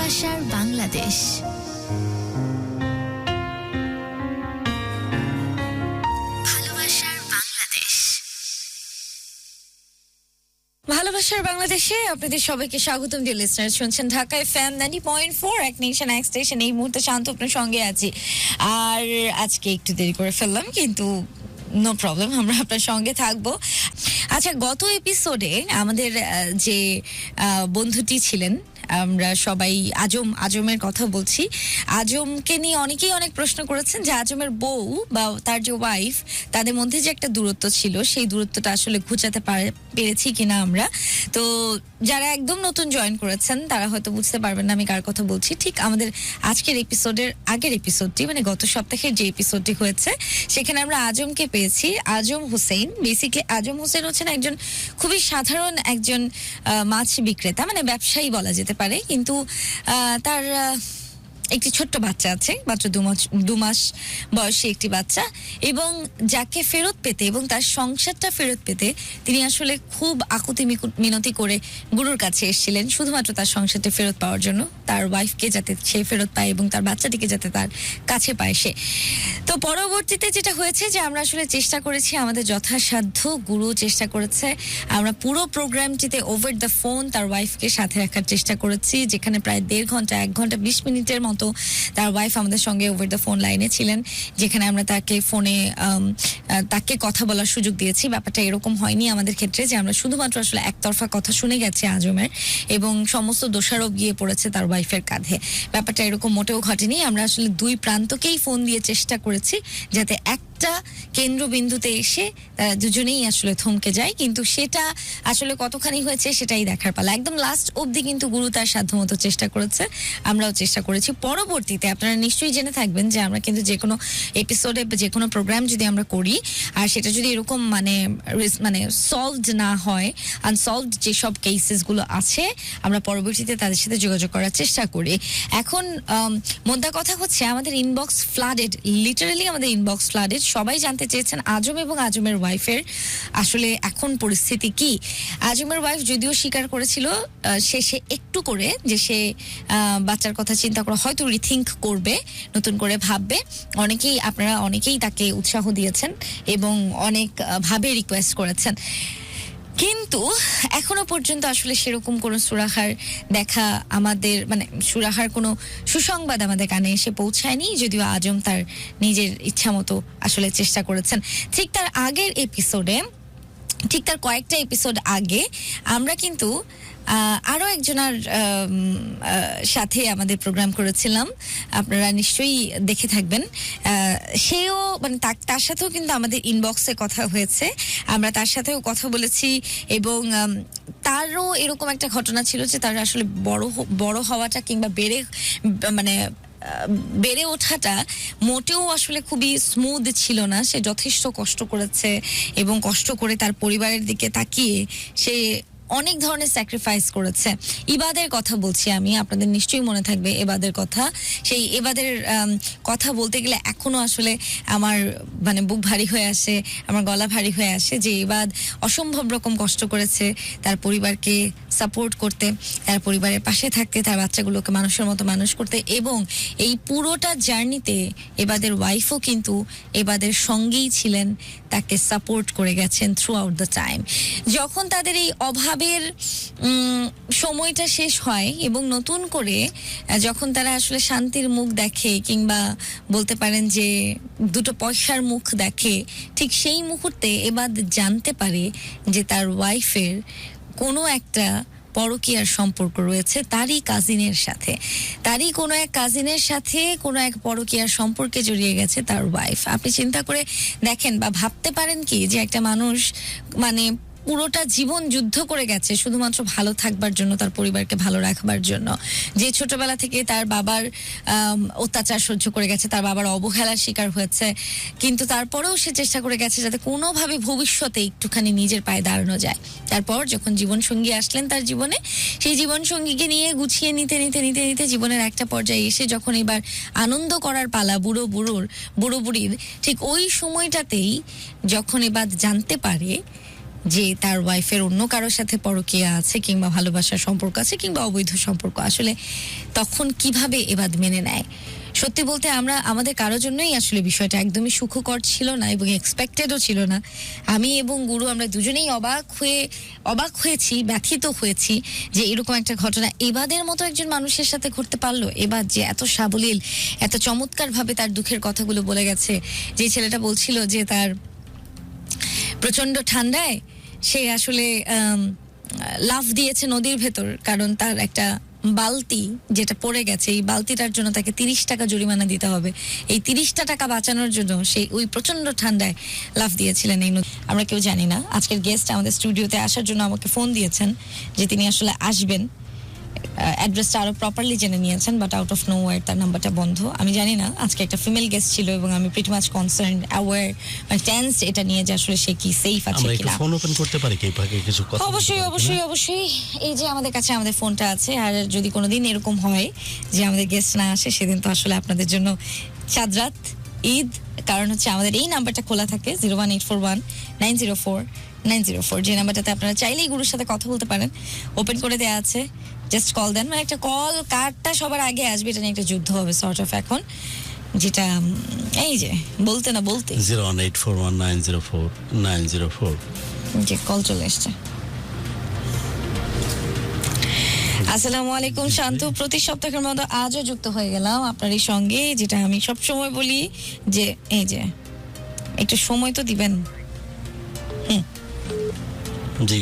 ভালোবাসার বাংলাদেশ। ভালোবাসার বাংলাদেশে আপনাদের সবাইকে স্বাগতম। ডিয়ার লিসনার্স, শুনছেন ঢাকা এফএম 90.4 এক নেশন এক স্টেশন। এই মুহূর্তে শান্ত আপনার সঙ্গে আছি। আর আজকে একটু দেরি করে ফেললাম, কিন্তু নো প্রবলেম, আমরা আপনার সঙ্গে থাকবো। আচ্ছা, গত এপিসোডে আমাদের যে বন্ধুটি ছিলেন, আমরা সবাই আজমের কথা বলছি। আজমকে নিয়ে অনেকেই অনেক প্রশ্ন করেছেন যে আজমের বউ বা তার যে ওয়াইফ, তাদের মধ্যে যে একটা দূরত্ব ছিল, সেই দূরত্বটা আসলে ঘুচাতে পেরেছি কিনা আমরা। তো যারা একদম নতুন জয়েন করেছেন তারা হয়তো বুঝতে পারবেন না আমি কার কথা বলছি। ঠিক আমাদের আজকের এপিসোডের আগের এপিসোডটি, মানে গত সপ্তাহের যে এপিসোডটি হয়েছে, সেখানে আমরা আজমকে পেয়েছি। আজম হোসেন, বেসিক্যালি আজম হোসেন হচ্ছেন একজন খুবই সাধারণ একজন মাছ বিক্রেতা, মানে ব্যবসায়ী বলা যেতে পারে। কিন্তু তার একটি ছোট্ট বাচ্চা আছে, মাত্র 2 মাস বয়সী একটি বাচ্চা, এবং যাকে ফেরত পেতে এবং তার সংসারটা ফেরত পেতে তিনি আসলে খুব আকুতি মিনতি করে গুরুর কাছে এসেছিলেন, শুধুমাত্র তার সংসারটা ফেরত পাওয়ার জন্য, তার ওয়াইফকে যাতে সে ফেরত পায় এবং তার বাচ্চাটিকে যাতে তার কাছে পায় সে। তো পরবর্তীতে যেটা হয়েছে যে আমরা আসলে চেষ্টা করেছি আমাদের যথাসাধ্য, গুরু চেষ্টা করেছে, আমরা পুরো প্রোগ্রামটিতে ওভার দ্য ফোন তার ওয়াইফকে সাথে রাখার চেষ্টা করেছি, যেখানে প্রায় 1.5 ঘন্টা 1 ঘন্টা 20 মিনিটের মতো তার ওয়াইফ আমাদের সঙ্গে ওভার দ্য ফোন লাইনে ছিলেন, যেখানে আমরা তাকে ফোনে তাকে কথা বলার সুযোগ দিয়েছি। ব্যাপারটা এরকম হয়নি আমাদের ক্ষেত্রে যে আমরা শুধুমাত্র আসলে একতরফা কথা শুনে গেছি আজমের এবং সমস্ত দোষারোপ গিয়ে পড়েছে তার ওয়াইফের কাঁধে। ব্যাপারটা এরকম মোটেও ঘটেনি। আমরা আসলে দুই প্রান্তকেই ফোন দিয়ে চেষ্টা করেছি যাতে একটা কেন্দ্রবিন্দুতে এসে দুজনেই আসলে থমকে যায়, কিন্তু সেটা আসলে কতখানি হয়েছে সেটাই দেখার পালা। একদম লাস্ট অবধি কিন্তু গুরু তার সাধ্যমতো চেষ্টা করেছে, আমরাও চেষ্টা করেছি। পরবর্তীতে আপনারা নিশ্চয়ই জেনে থাকবেন যে আমরা কিন্তু যে কোনো এপিসোডে, যে কোনো প্রোগ্রাম যদি আমরা করি আর সেটা যদি এরকম মানে সলভড না হয়, আনসলভড যেসব কেসেসগুলো আছে, আমরা পরবর্তীতে তাদের সাথে যোগাযোগ করার চেষ্টা করি। এখন মোদ্দা কথা হচ্ছে আমাদের ইনবক্স ফ্লাডেড, লিটারালি আমাদের ইনবক্স ফ্লাডেড। সবাই জানতে চেয়েছেন আজম এবং আজমের ওয়াইফের আসলে এখন পরিস্থিতি কি। আজমের ওয়াইফ যদিও স্বীকার করেছিল সে একটু করে যে সে বাচ্চার কথা চিন্তা করে হয়তো রিথিঙ্ক করবে, নতুন করে ভাববে। আপনারা অনেকেই তাকে উৎসাহ দিয়েছেন এবং অনেক ভাবে রিকোয়েস্ট করেছেন, কিন্তু এখনো পর্যন্ত আসলে সেরকম কোনো সুরাহার দেখা আমাদের, মানে সুরাহার কোনো সুসংবাদ আমাদের কানে এসে পৌঁছায়নি। যদিও আজম তার নিজের ইচ্ছা মতো আসলে চেষ্টা করেছেন। ঠিক তার আগের এপিসোডে, ঠিক তার কয়েকটা এপিসোড আগে আমরা কিন্তু আরো একজনের সাথে আমাদের প্রোগ্রাম করেছিলাম, আপনারা নিশ্চয়ই দেখে থাকবেন। সেও মানে তার সাথেও কিন্তু আমাদের ইনবক্সে কথা হয়েছে, আমরা তার সাথেও কথা বলেছি এবং তারও এরকম একটা ঘটনা ছিল যে তার আসলে বড় হওয়াটা কিংবা বেড়ে ওঠাটা মোটেও আসলে খুবই স্মুথ ছিল না। সে যথেষ্ট কষ্ট করেছে এবং কষ্ট করে তার পরিবারের দিকে তাকিয়ে সে অনেক ধরনের স্যাক্রিফাইস করেছে। ইবাদের কথা বলছি আমি, আপনাদের নিশ্চয়ই মনে থাকবে এবাদের কথা। সেই এবাদের কথা বলতে গেলে এখনো আসলে আমার মানে বুক ভারী হয়ে আসে, আমার গলা ভারী হয়ে আসে যে এবাদ অসম্ভব রকম কষ্ট করেছে তার পরিবারকে সাপোর্ট করতে, তার পরিবারের পাশে থাকতে, তার বাচ্চাগুলোকে মানুষের মতো মানুষ করতে, এবং এই পুরোটা জার্নিতে এবাদের ওয়াইফও কিন্তু এবাদের সঙ্গেই ছিলেন, তাকে সাপোর্ট করে গেছেন থ্রু আউট দ্য টাইম। যখন তাদের এই অভাবের সময়টা শেষ হয় এবং নতুন করে যখন তারা আসলে শান্তির মুখ দেখে কিংবা বলতে পারেন যে দুটো পয়সার মুখ দেখে, ঠিক সেই মুহূর্তে এবার জানতে পারে যে তার ওয়াইফের কোনো একটা পরকীয়ার সম্পর্ক রয়েছে তারই কাজিনের সাথে, তারই কোনো এক কাজিনের সাথে কোনো এক পরকীয়ার সম্পর্কে জড়িয়ে গেছে তার ওয়াইফ। আপনি চিন্তা করে দেখেন বা ভাবতে পারেন কি যে একটা মানুষ মানে পুরোটা জীবন যুদ্ধ করে গেছে শুধুমাত্র ভালো থাকবার জন্য, তার পরিবারকে ভালো রাখবার জন্য, যে ছোটবেলা থেকে তার বাবার অত্যাচার সহ্য করে গেছে, তার বাবার অবহেলার শিকার হয়েছে, কিন্তু তারপরেও সে চেষ্টা করে গেছে যাতে কোনোভাবে ভবিষ্যতে একটুখানি নিজের পায়ে দাঁড়ানো যায়। তারপর যখন জীবনসঙ্গী আসলেন তার জীবনে, সেই জীবনসঙ্গীকে নিয়ে গুছিয়ে নিতে নিতে নিতে নিতে জীবনের একটা পর্যায়ে এসে যখন এবার আনন্দ করার পালা বুড়ো বুড়ির, ঠিক ওই সময়টাতেই যখন এবার জানতে পারে যে তার ওয়াইফের অন্য কারোর সাথে পরকীয়া আছে কিংবা ভালোবাসার সম্পর্ক আছে কিংবা অবৈধ সম্পর্ক, আসলে তখন কিভাবে এবাদ মেনে নেয়? সত্যি বলতে আমরা আমাদের কারোর জন্যই আসলে বিষয়টা একদমই সুখকর ছিল না এবং এক্সপেক্টেডও ছিল না। আমি এবং গুরু আমরা দুজনেই অবাক হয়েছি, ব্যথিত হয়েছি যে এরকম একটা ঘটনা এবাদের মতো একজন মানুষের সাথে ঘটতে পারলো। এবার যে এত সাবলীল, এত চমৎকার ভাবে তার দুঃখের কথাগুলো বলে গেছে। যে ছেলেটা বলছিল যে তার প্রচন্ড ঠান্ডায় সে আসলে লাফ দিয়েছে নদীর ভেতর, কারণ তার একটা বালতি যেটা পড়ে গেছে, এই বালতিটার জন্য তাকে 30 টাকা জরিমানা দিতে হবে। এই 30টা টাকা বাঁচানোর জন্য সেই ওই প্রচন্ড ঠান্ডায় লাফ দিয়েছিলেন এই আমরা কেউ জানি না। আজকের গেস্ট আমাদের স্টুডিওতে আসার জন্য আমাকে ফোন দিয়েছেন যে তিনি আসলে আসবেন, অ্যাড্রেসটা আরো প্রপারলি জেনে নিয়েছেন, বাট আউট অফ নোওয়্যার তার নাম্বারটা বন্ধ। আমি জানি না, আজকে একটা ফিমেল গেস্ট ছিল এবং আমি প্রিটি মাচ কনসার্নড, অ্যাওয়্যার, মানে টেন্স এটা নিয়ে যে আসলে সে কি সেফ আছে আমরা কিনা। একটু ফোন ওপেন করতে পারি কি ভাগে কিছু কথা? অবশ্যই এই যে আমাদের কাছে আমাদের ফোনটা আছে। আর যদি কোনোদিন এরকম হয় যে আমাদের গেস্ট না আসে, সেদিন তো আসলে আপনাদের জন্য চাঁদরাত ঈদ, কারণ হচ্ছে আমাদের এই নাম্বারটা খোলা থাকে 01841904904, যে নাম্বারটাতে আপনারা চাইলেই গুরুর সাথে কথা বলতে পারেন, ওপেন করে দেওয়া আছে। জাস্ট কল দেন, মানে একটা কল কার্ডটা সবার আগে আসবে, এটা নিয়ে একটা যুদ্ধ হবে সর্ট অফ এখন, যেটা এই যে বলতে 01841904904 যে কল চলে এসছে। আসসালামু আলাইকুম শান্তু, প্রতি সপ্তাহের মতো আজও যুক্ত হয়ে গেলাম আপনারই সঙ্গে, যেটা আমি সব সময় বলি যে এই যে একটু সময় তো দিবেন। জি,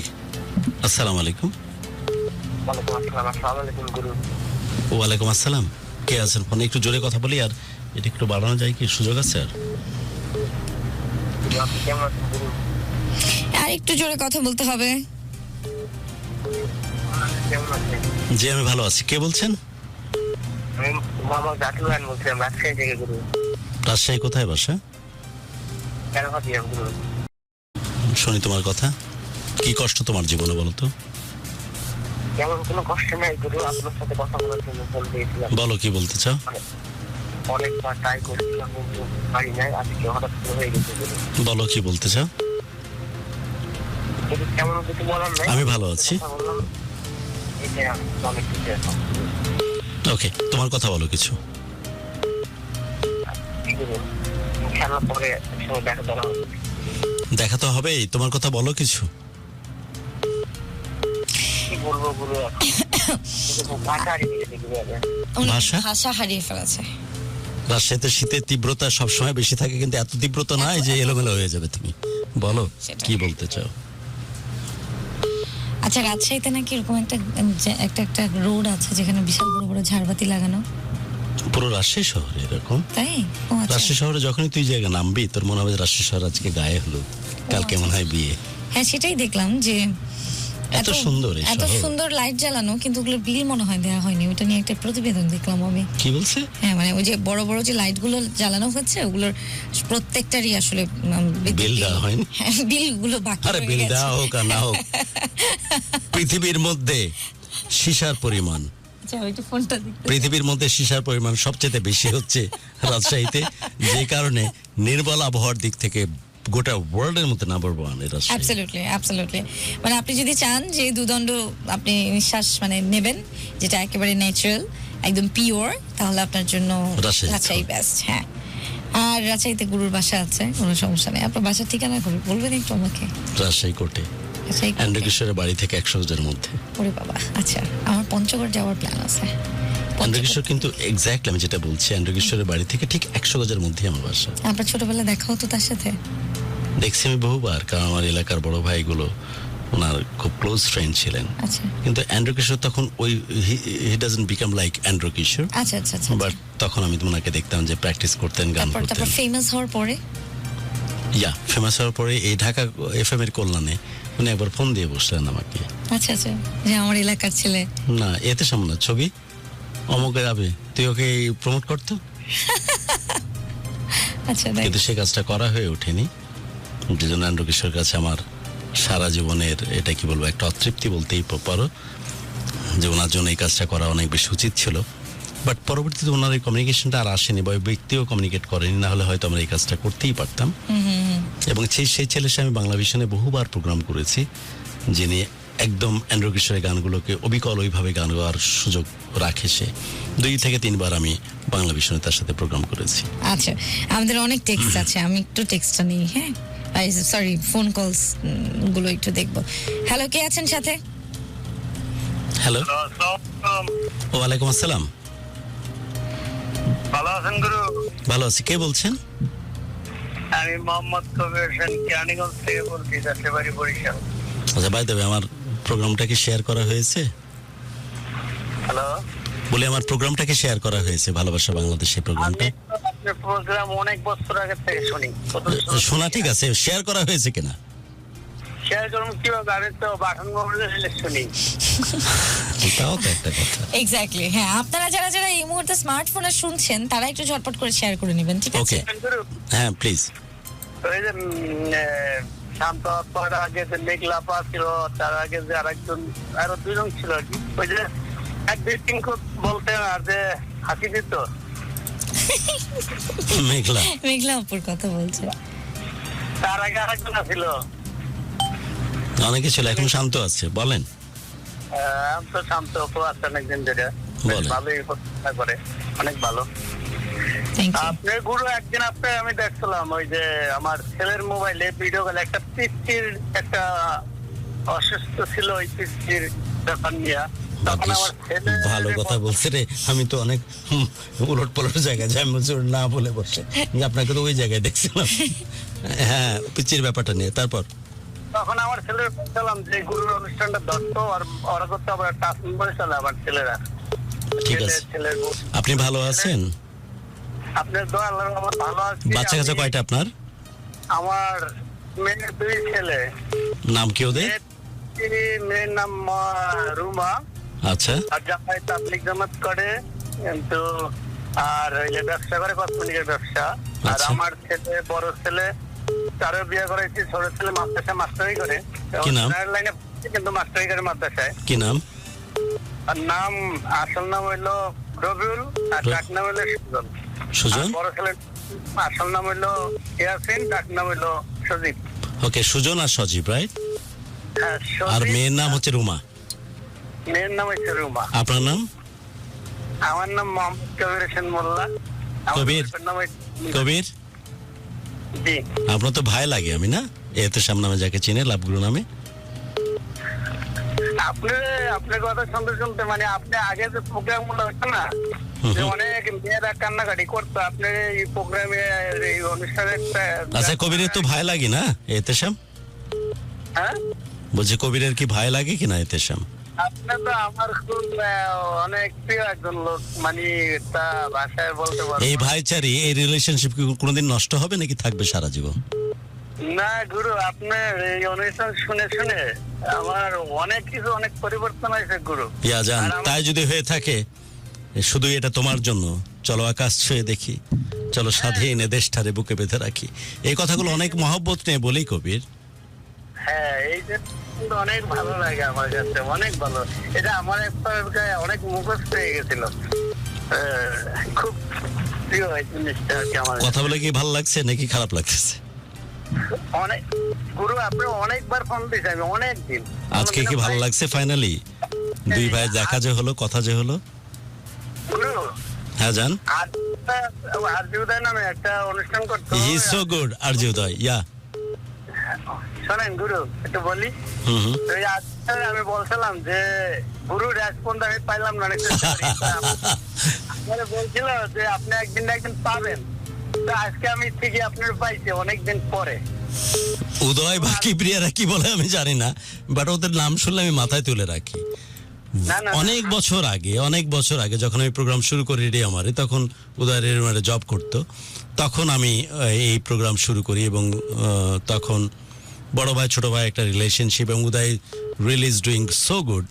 আসসালামু আলাইকুম। ওয়ালাইকুম আসসালাম। কে আছেন ফোনে? একটু জোরে কথা বলি, আর এটা একটু বাড়ানো যায় কি, সুযোগ আছে? আর একটু জোরে কথা বলতে হবে। জি, আমি ভালো আছি। কে বলছেন? রাজশাহী কোথায় বাসা? শুনি তোমার কথা। কি কষ্ট তোমার জীবনে বলো তো? কোনো কষ্ট নাই গুরু, আপনার সাথে কথা বলার জন্য ফোন দিয়েছিলাম। বলো, কি বলতে চাও? অনেকবার ট্রাই করেছিলাম কিন্তু পারি নাই, আজকে হঠাৎ করে হয়ে গেছে গুরু। বলো, কি বলতে চাও? কেমন কিছু বলার নাই। আমি ভালো আছি। ওকে, তোমার কথা বলো কিছু। খেলার পরে একসঙ্গে দেখা করা হবে। দেখা তো হবেই, তোমার কথা বলো কিছু। কি বলবো গুরু, ভাষা হারিয়ে ফেলেছে। রাজশাহীতে শীতের তীব্রতা সবসময় বেশি থাকে, কিন্তু এত তীব্রতা নয় যে এলোমেলো হয়ে যাবে। তুমি বলো কি বলতে চাও। আচ্ছা, রাজশাহীতে নাকি এরকম একটা রোড আছে যেখানে বিশাল বড় বড় ঝাড়বাতি লাগানো। পুরো রাজশাহী শহরে এরকম? তাই? রাজশাহী শহরে যখনই তুই জায়গা নামবি, তোর মনে হবে রাজশাহী শহর আজকে গায়ে হলো, কালকে মনে হয় বিয়ে। হ্যাঁ, সেটাই দেখলাম যে এত সুন্দর এত সুন্দর লাইট জ্বালানো, কিন্তু ওগুলোর বিল মনে হয় দেওয়া হয়নি। ওটা নিয়ে একটা প্রতিবেদন দেখলাম আমি। কি বলছে? হ্যাঁ, মানে ওই যে বড় বড় যে লাইট গুলো জ্বালানো হচ্ছে, ওগুলোর প্রত্যেকটারই আসলে বিল দেওয়া হয়নি। বিল গুলো বাকি। আরে বিল দেওয়া হোক আর না হোক, পৃথিবীর মধ্যে সীসার পরিমাণ, পৃথিবীর মধ্যে সীসার পরিমাণ সবচেয়ে বেশি হচ্ছে রাজশাহীতে, যে কারণে নির্মল আবহাওয়ার দিক থেকে গোটা ওয়ার্ল্ডের মধ্যে নাম্বার 1 এর রাজশাহী। অ্যাবসলিউটলি। মানে আপনি যদি চান যে দুদণ্ড আপনি নিঃশ্বাস মানে নেবেন, যেটা একেবারে ন্যাচারাল, একদম পিওর, তাহলে আপনার জন্য রাজশাহী বেস্ট। হ্যাঁ, আর রাজশাহীতে গুরুর বাসা আছে, কোনো সমস্যা নেই। আপনার বাসার ঠিকানা বলবেন একটু আমাকে? রাজশাহী কোর্টে, অ্যান্ড্রকিশোরের বাড়ি থেকে 100 গজের মধ্যে। ওরে বাবা, আচ্ছা, আমার পঞ্চগড় যাওয়ার প্ল্যান আছে। অ্যান্ড্রকিশোর কিন্তু এক্স্যাক্টলি আমি যেটা বলছি, অ্যান্ড্রকিশোরের বাড়ি থেকে ঠিক 100 গজের মধ্যে আমার বাসা। আপনার ছোটবেলায় দেখা হতো তার সাথে? দেখছি আমি বহুবার, কারণ আমার এলাকার বড় ভাইগুলো ওনার খুব ক্লোজ ফ্রেন্ড ছিলেন। আচ্ছা। কিন্তু অ্যান্ড্রকিশোর তখন ওই হি ডাজন্ট বিকাম লাইক অ্যান্ড্রকিশোর। আচ্ছা, বাট তখন আমি ওনাকে দেখতাম যে প্র্যাকটিস করতেন, গান করতেন। তারপর ফেমাস হওয়ার পরে ফেমাস হওয়ার পরে এই ঢাকা এফএম এর কল্যাণে উনি একবার ফোন দিয়ে বসলেন আমাকে। আচ্ছা, যে আমার এলাকার ছেলে। না, এতে সামনে ছবি অমুকে যাবে, তুই ওকে প্রমোট করতো। আচ্ছা, কিন্তু সে কাজটা করা হয়ে ওঠেনি, যে জন্য অ্যান্ড্রকিশোর কাছে আমার সারা জীবনের এটা কি বলবো একটা অতৃপ্তি বলতেই পারো, যে ওনার জন্য এই কাজটা করা অনেক বেশি উচিত ছিল। বাট পরবর্তীতে ওনার এই কমিউনিকেশনটা আর আসেনি বা ওই ব্যক্তিও কমিউনিকেট করেনি, না হলে হয়তো আমরা এই কাজটা করতেই পারতাম। এবং সেই ছেলের সাথে আমি বাংলা ভিশনে বহুবার প্রোগ্রাম করেছি, যিনি একদম এন্ড্রু কিশোরের গানগুলোকে অবিকল ওইভাবে গান গাওয়ার সুযোগ রাখে। সে 2 থেকে 3 বার আমি বাংলা ভিশনে তার সাথে প্রোগ্রাম করেছি। আচ্ছা, আমাদের অনেক টেক্সট আছে, আমি একটু টেক্সটটা নেই। হ্যাঁ, সরি, ফোন কলস গুলো একটু দেখবো। হ্যালো, কে আছেন সাথে? হ্যালো, ওয়ালাইকুম আসসালাম। ভালো আছেন গুরু? ভালো আছি, কে বলছেন? আমি মোহাম্মদ কবির হোসেন, কেরানীগঞ্জ থেকে বলছি, দাসেবাড়ি, বরিশাল। আচ্ছা, বাই দ্য ওয়ে, আমার প্রোগ্রামটাকে শেয়ার করা হয়েছে? হ্যালো, বলে আমার প্রোগ্রামটাকে শেয়ার করা হয়েছে, ভালোবাসা বাংলাদেশের প্রোগ্রামটা? আমি তো আপনার প্রোগ্রাম অনেক বছর আগে থেকে শুনি। শোনা ঠিক আছে, শেয়ার করা হয়েছে কিনা? শেয়ার করুন কিভাবে? আমি তো বাটন মোবাইলে শুনি। তাও তো একটা কথা। এক্স্যাক্টলি, হ্যাঁ, আপনারা যারা যারা এই মুহূর্তে স্মার্টফোনে শুনছেন তারা একটু ঝটপট করে শেয়ার করে নেবেন, ঠিক আছে? Okay. গুরু, হ্যাঁ, প্লিজ। ওই যে শান্ত হওয়ার আগে যে মেঘলাপা ছিল, তার আগে যে আরেকজন, আরো 2 জন ছিল আর কি। ওই যে এক ব্যক্তি বলতেন আর যে হাসি দিত। মেঘলা মেঘলা আপুর কথা বলছে। তার আগে আরেকজন ছিল, অনেকে ছিল, এখন শান্ত আছে। বলেন। আমি তো শান্ত অপু আছেন একদিন ধরে, বলেন। ভালোই কথা করে, অনেক ভালো। Thank you. আপনার গুরু একদিন আমি দেখছিলাম ওই যে আমার ছেলের মোবাইলে ভিডিও কলে একটা পিচ্চির একটা অসুস্থ ছিল, ওই পিচ্চির ব্যাপার নিয়ে। তখন আমার ছেলে ভালো কথা বলছে রে, আমি তো অনেক উলট পালট জায়গায় যাই, না বলে বসে যে আপনাকে তো ওই জায়গায় দেখছিলাম। হ্যাঁ, পিচ্চির ব্যাপারটা নিয়ে। তারপর তখন আমার ছেলের বলছিলাম যে গুরুর অনুষ্ঠানটা ধরতো, আর ওরা করতে আবার টাচ নম্বরে চলে আমার ছেলেরা। ঠিক আছে। ছেলের আপনি ভালো আছেন? আপনার দোয়া আল্লাহর রহমত ভালো আছে। বাচ্চা কাচ্চা কয়টা আপনার? আমার মেয়ের 2 ছেলে। নাম কি ওদের? মেয়ের নাম রুমা, আচ্ছা, আর জামাই তাবলিগ জামাত করে, কিন্তু আর ওই যে ব্যবসা করে, কসমেটিকের ব্যবসা। আর আচ্ছা। আমার ছেলে, বড় ছেলে, তারও বিয়ে করেছি। ছোট ছেলে মাদ্রাসায় মাস্টারি করে, কি নাম? লাইনে কিন্তু মাস্টারি করে মাদ্রাসায়। কি নাম? আর নাম, আসল নাম হইলো রবিউল, আর ডাক নাম হইলো সুজন। সুজন? আর বড় ছেলের আসল নাম হইলো ইয়াসিন, ডাক নাম হইলো সজীব। ওকে, সুজন আর সজীব, রাইট? হ্যাঁ, আর সজীব। মেয়ের নাম হচ্ছে রুমা। মেয়ের নাম হচ্ছে রুমা। আপনার নাম? আমার নাম মোহাম্মদ কবির হোসেন মোল্লা। আমার কবির? বাপের নাম হচ্ছে- কবির? জি। আপনার তো ভাই লাগে, আমি না এতে সামনে নামে যাকে চিনে, লাভগুলো নামে। আপনার কথা শুনতে শুনতে মানে আপনি আগে যে প্রোগ্রাম গুলো হচ্ছে না, যে অনেক মেয়েরা কান্নাকাটি করতো, আপনার এই প্রোগ্রামে, এই অনুষ্ঠানে আচ্ছা, কবিরের তো ভাই লাগে না এতে শাম? হ্যাঁ, বলছি কবিরের কি ভাই লাগে কিনা এতে শাম? আপনার তো আমার খুব অনেক প্রিয় একজন লোক, মানে তা ভাষায় বলতে পারবো এই না। ভাইচারি, এই রিলেশনশিপ কি কোনোদিন নষ্ট হবে নাকি থাকবে সারা জীবন? না গুরু, আপনার এই অনুষ্ঠান শুনে শুনে আমার অনেক কিছু, অনেক পরিবর্তন হয়েছে গুরু। ইয়া জান, আর আমার- তাই যদি হয়ে থাকে, শুধু এটা তোমার জন্য, চলো আকাশ ছুঁয়ে দেখি, চলো স্বাধীন এ দেশটারে বুকে বেঁধে রাখি, এই কথাগুলো অনেক মহব্বত নিয়ে বলি কবির। হ্যাঁ, এই যে কিন্তু অনেক ভালো লাগে আমার কাছে, অনেক ভালো। এটা আমার একবার অনেক মুখস্থ হয়ে গেছিল, খুব প্রিয় এই জিনিসটা আর কি আমার কাছে। কথা বলে কি ভালো লাগছে নাকি খারাপ লাগতেছে? অনেক গুরু, আপনি অনেকবার ফোন দিয়েছেন, আমি অনেক দিন। আজকে কি ভালো লাগছে ফাইনালি? 2 ভাই দেখা যে হলো, কথা যে হলো। গুরু, হ্যাঁ জান, আর্যুদয় নামে একটা অনুষ্ঠান করতো। He is so good. RJ Uday, yeah. শোনেন গুরু, একটু বলি। হুম হুম। ওই আজকে আমি বলছিলাম যে গুরু রেসপন্স আমি পাইলাম না, অনেক চেষ্টা করি। আমার বলছিল যে আপনি একদিন না একদিন পাবেন, তো আজকে আমি ঠিকই আপনার পাইছি অনেকদিন পরে। উদয় বা কিবরিয়ারা কি বলে আমি জানি না, বাট ওদের নাম শুনলে আমি মাথায় তুলে রাখি। না, না, অনেক বছর আগে যখন আমি প্রোগ্রাম শুরু করি রেডিও আমারে, তখন উদয় রেডিও জব করতো, তখন আমি এই প্রোগ্রাম শুরু করি। এবং তখন বড় ভাই ছোট ভাই একটা রিলেশনশিপ, এবং Uday really is doing so good.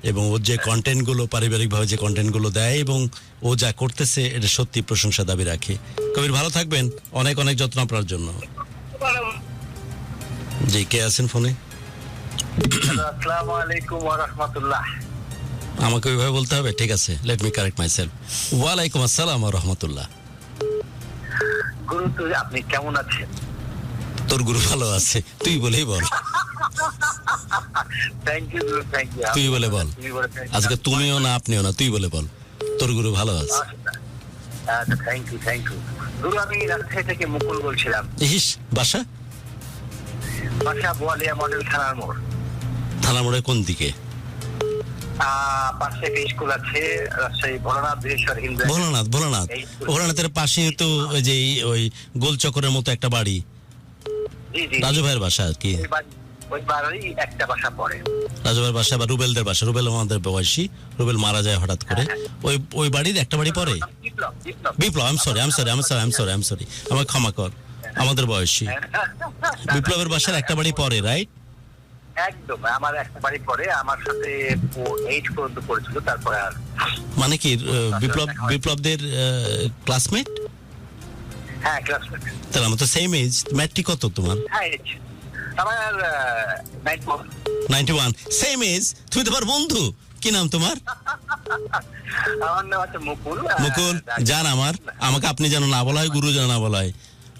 এবং ওর যে কন্টেন্টগুলো, পারিবারিকভাবে যে কন্টেন্টগুলো দেয় এবং ও যা করতেছে, এটা সত্যি প্রশংসা দাবি রাখে। কবির ভালো থাকবেন, অনেক অনেক যত্ন আপনার জন্য। জি, কে আছেন ফোনে? আসসালামু আলাইকুম ওয়া রাহমাতুল্লাহ। আমাকে ওইভাবে বলতে হবে, ঠিক আছে, let me correct my self. ওয়ালাইকুম আসসালাম ওয়া রাহমাতুল্লাহ। গুরু তো আপনি কেমন আছেন? তোর গুরু ভালো আছে, তুই বলেই বল। Thank you Guru, thank you. তুই বলে বল, আজকে তুমিও না আপনিও না, তুই বলে বল তোর গুরু ভালো আছে। আচ্ছা, থ্যাংক ইউ, থ্যাংক ইউ। গুরু আমি রাজশাহী থেকে মুকুল বলছিলাম। ইস, বাসা বাসা বোয়ালিয়া মডেল থানার মোড়। থানা মোড়ের কোন দিকে? পাশে একটা স্কুল আছে, রাজশাহী ভোলানাথ বীরেশ্বর হিন্দু। ভোলানাথ, ভোলানাথ, ভোলানাথের পাশে তো ওই যে ওই গোল চক্রের মতো একটা বাড়ি, জি জি, রাজু ভাইয়ের বাসা আর কি। ওই বাড়ি একটা বাসা পড়ে। রাজু ভাইয়ের বাসা বা রুবেলদের বাসা, রুবেল আমাদের বয়সী, রুবেল মারা যায় হঠাৎ করে। ওই ওই বাড়ির একটা বাড়ি পরে বিপ্লব, বিপ্লব। বিপ্লব। আই এম সরি, আমাকে ক্ষমা কর, আমাদের বয়সী বিপ্লবের বাসার একটা বাড়ি পরে, রাইট? একদম, আমার একটা বাড়ি পরে, আমার সাথে 8 পর্যন্ত পড়েছিল, তারপরে আর। মানে কি বিপ্লবদের ক্লাসমেট? হ্যাঁ, ক্লাসমেট। তাহলে আমার তো সেম এজ। ম্যাট্রিক কত তোমার? হ্যাঁ, আমার 91, সেম এজ। তুমি তোমার বন্ধু, কি নাম তোমার? আমার নাম হচ্ছে মুকুল। মুকুল, জান আমার, আমাকে আপনি যেন না বলা হয়, গুরু যেন না বলা হয়,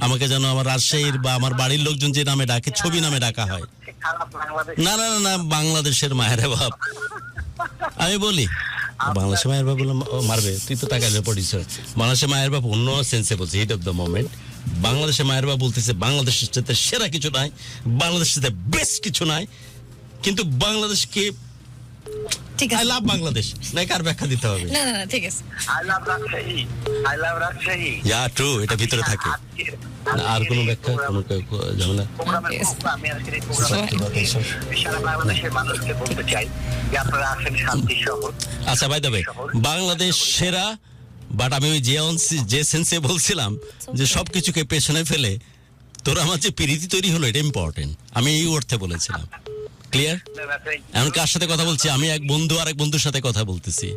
আমাকে যেন আমার রাজশাহীর বা আমার বাড়ির লোকজন যে নামে ডাকে, ছবি নামে ডাকা হয়। খারাপ বাংলাদেশ। না না না না, বাংলাদেশের মায়ের বাপ। আমি বলি বাংলাদেশের মায়ের বাপ বলে মারবে, তুই তো টাকা পড়িস। বাংলাদেশের মায়ের বাপ অন্য সেন্সে বলছে, হিট অফ দ্য মোমেন্ট। বাংলাদেশের মায়ের বাপ বলতেছে বাংলাদেশের সাথে সেরা কিছু নাই, বাংলাদেশের সাথে বেস্ট কিছু নাই, কিন্তু বাংলাদেশকে ঠিক আই আছে, লাভ বাংলাদেশ না, কার ব্যাখ্যা দিতে হবে? না না না, ঠিক আছে। I love Rajshahi, I love Rajshahi. Yeah true, এটা ভিতরে থাকে। আর কোনো ব্যাখ্যা, কোনো ঝামেলা? আমি আজকের এই প্রোগ্রামে সারা বাংলাদেশের মানুষকে বলতে চাই যে আপনারা আছেন শান্তি শহর। আচ্ছা ভাই, তবে বাংলাদেশ সেরা, বাট আমি ওই যে সেন্সে বলছিলাম যে সবকিছুকে পেছনে ফেলে তোর আমার যে প্রীতি তৈরি হলো, এটা ইম্পর্টেন্ট, আমি এই অর্থে বলেছিলাম। ক্লিয়ার? এখন কার সাথে কথা বলছি? আমি এক বন্ধু আর এক বন্ধুর সাথে কথা বলতেছি।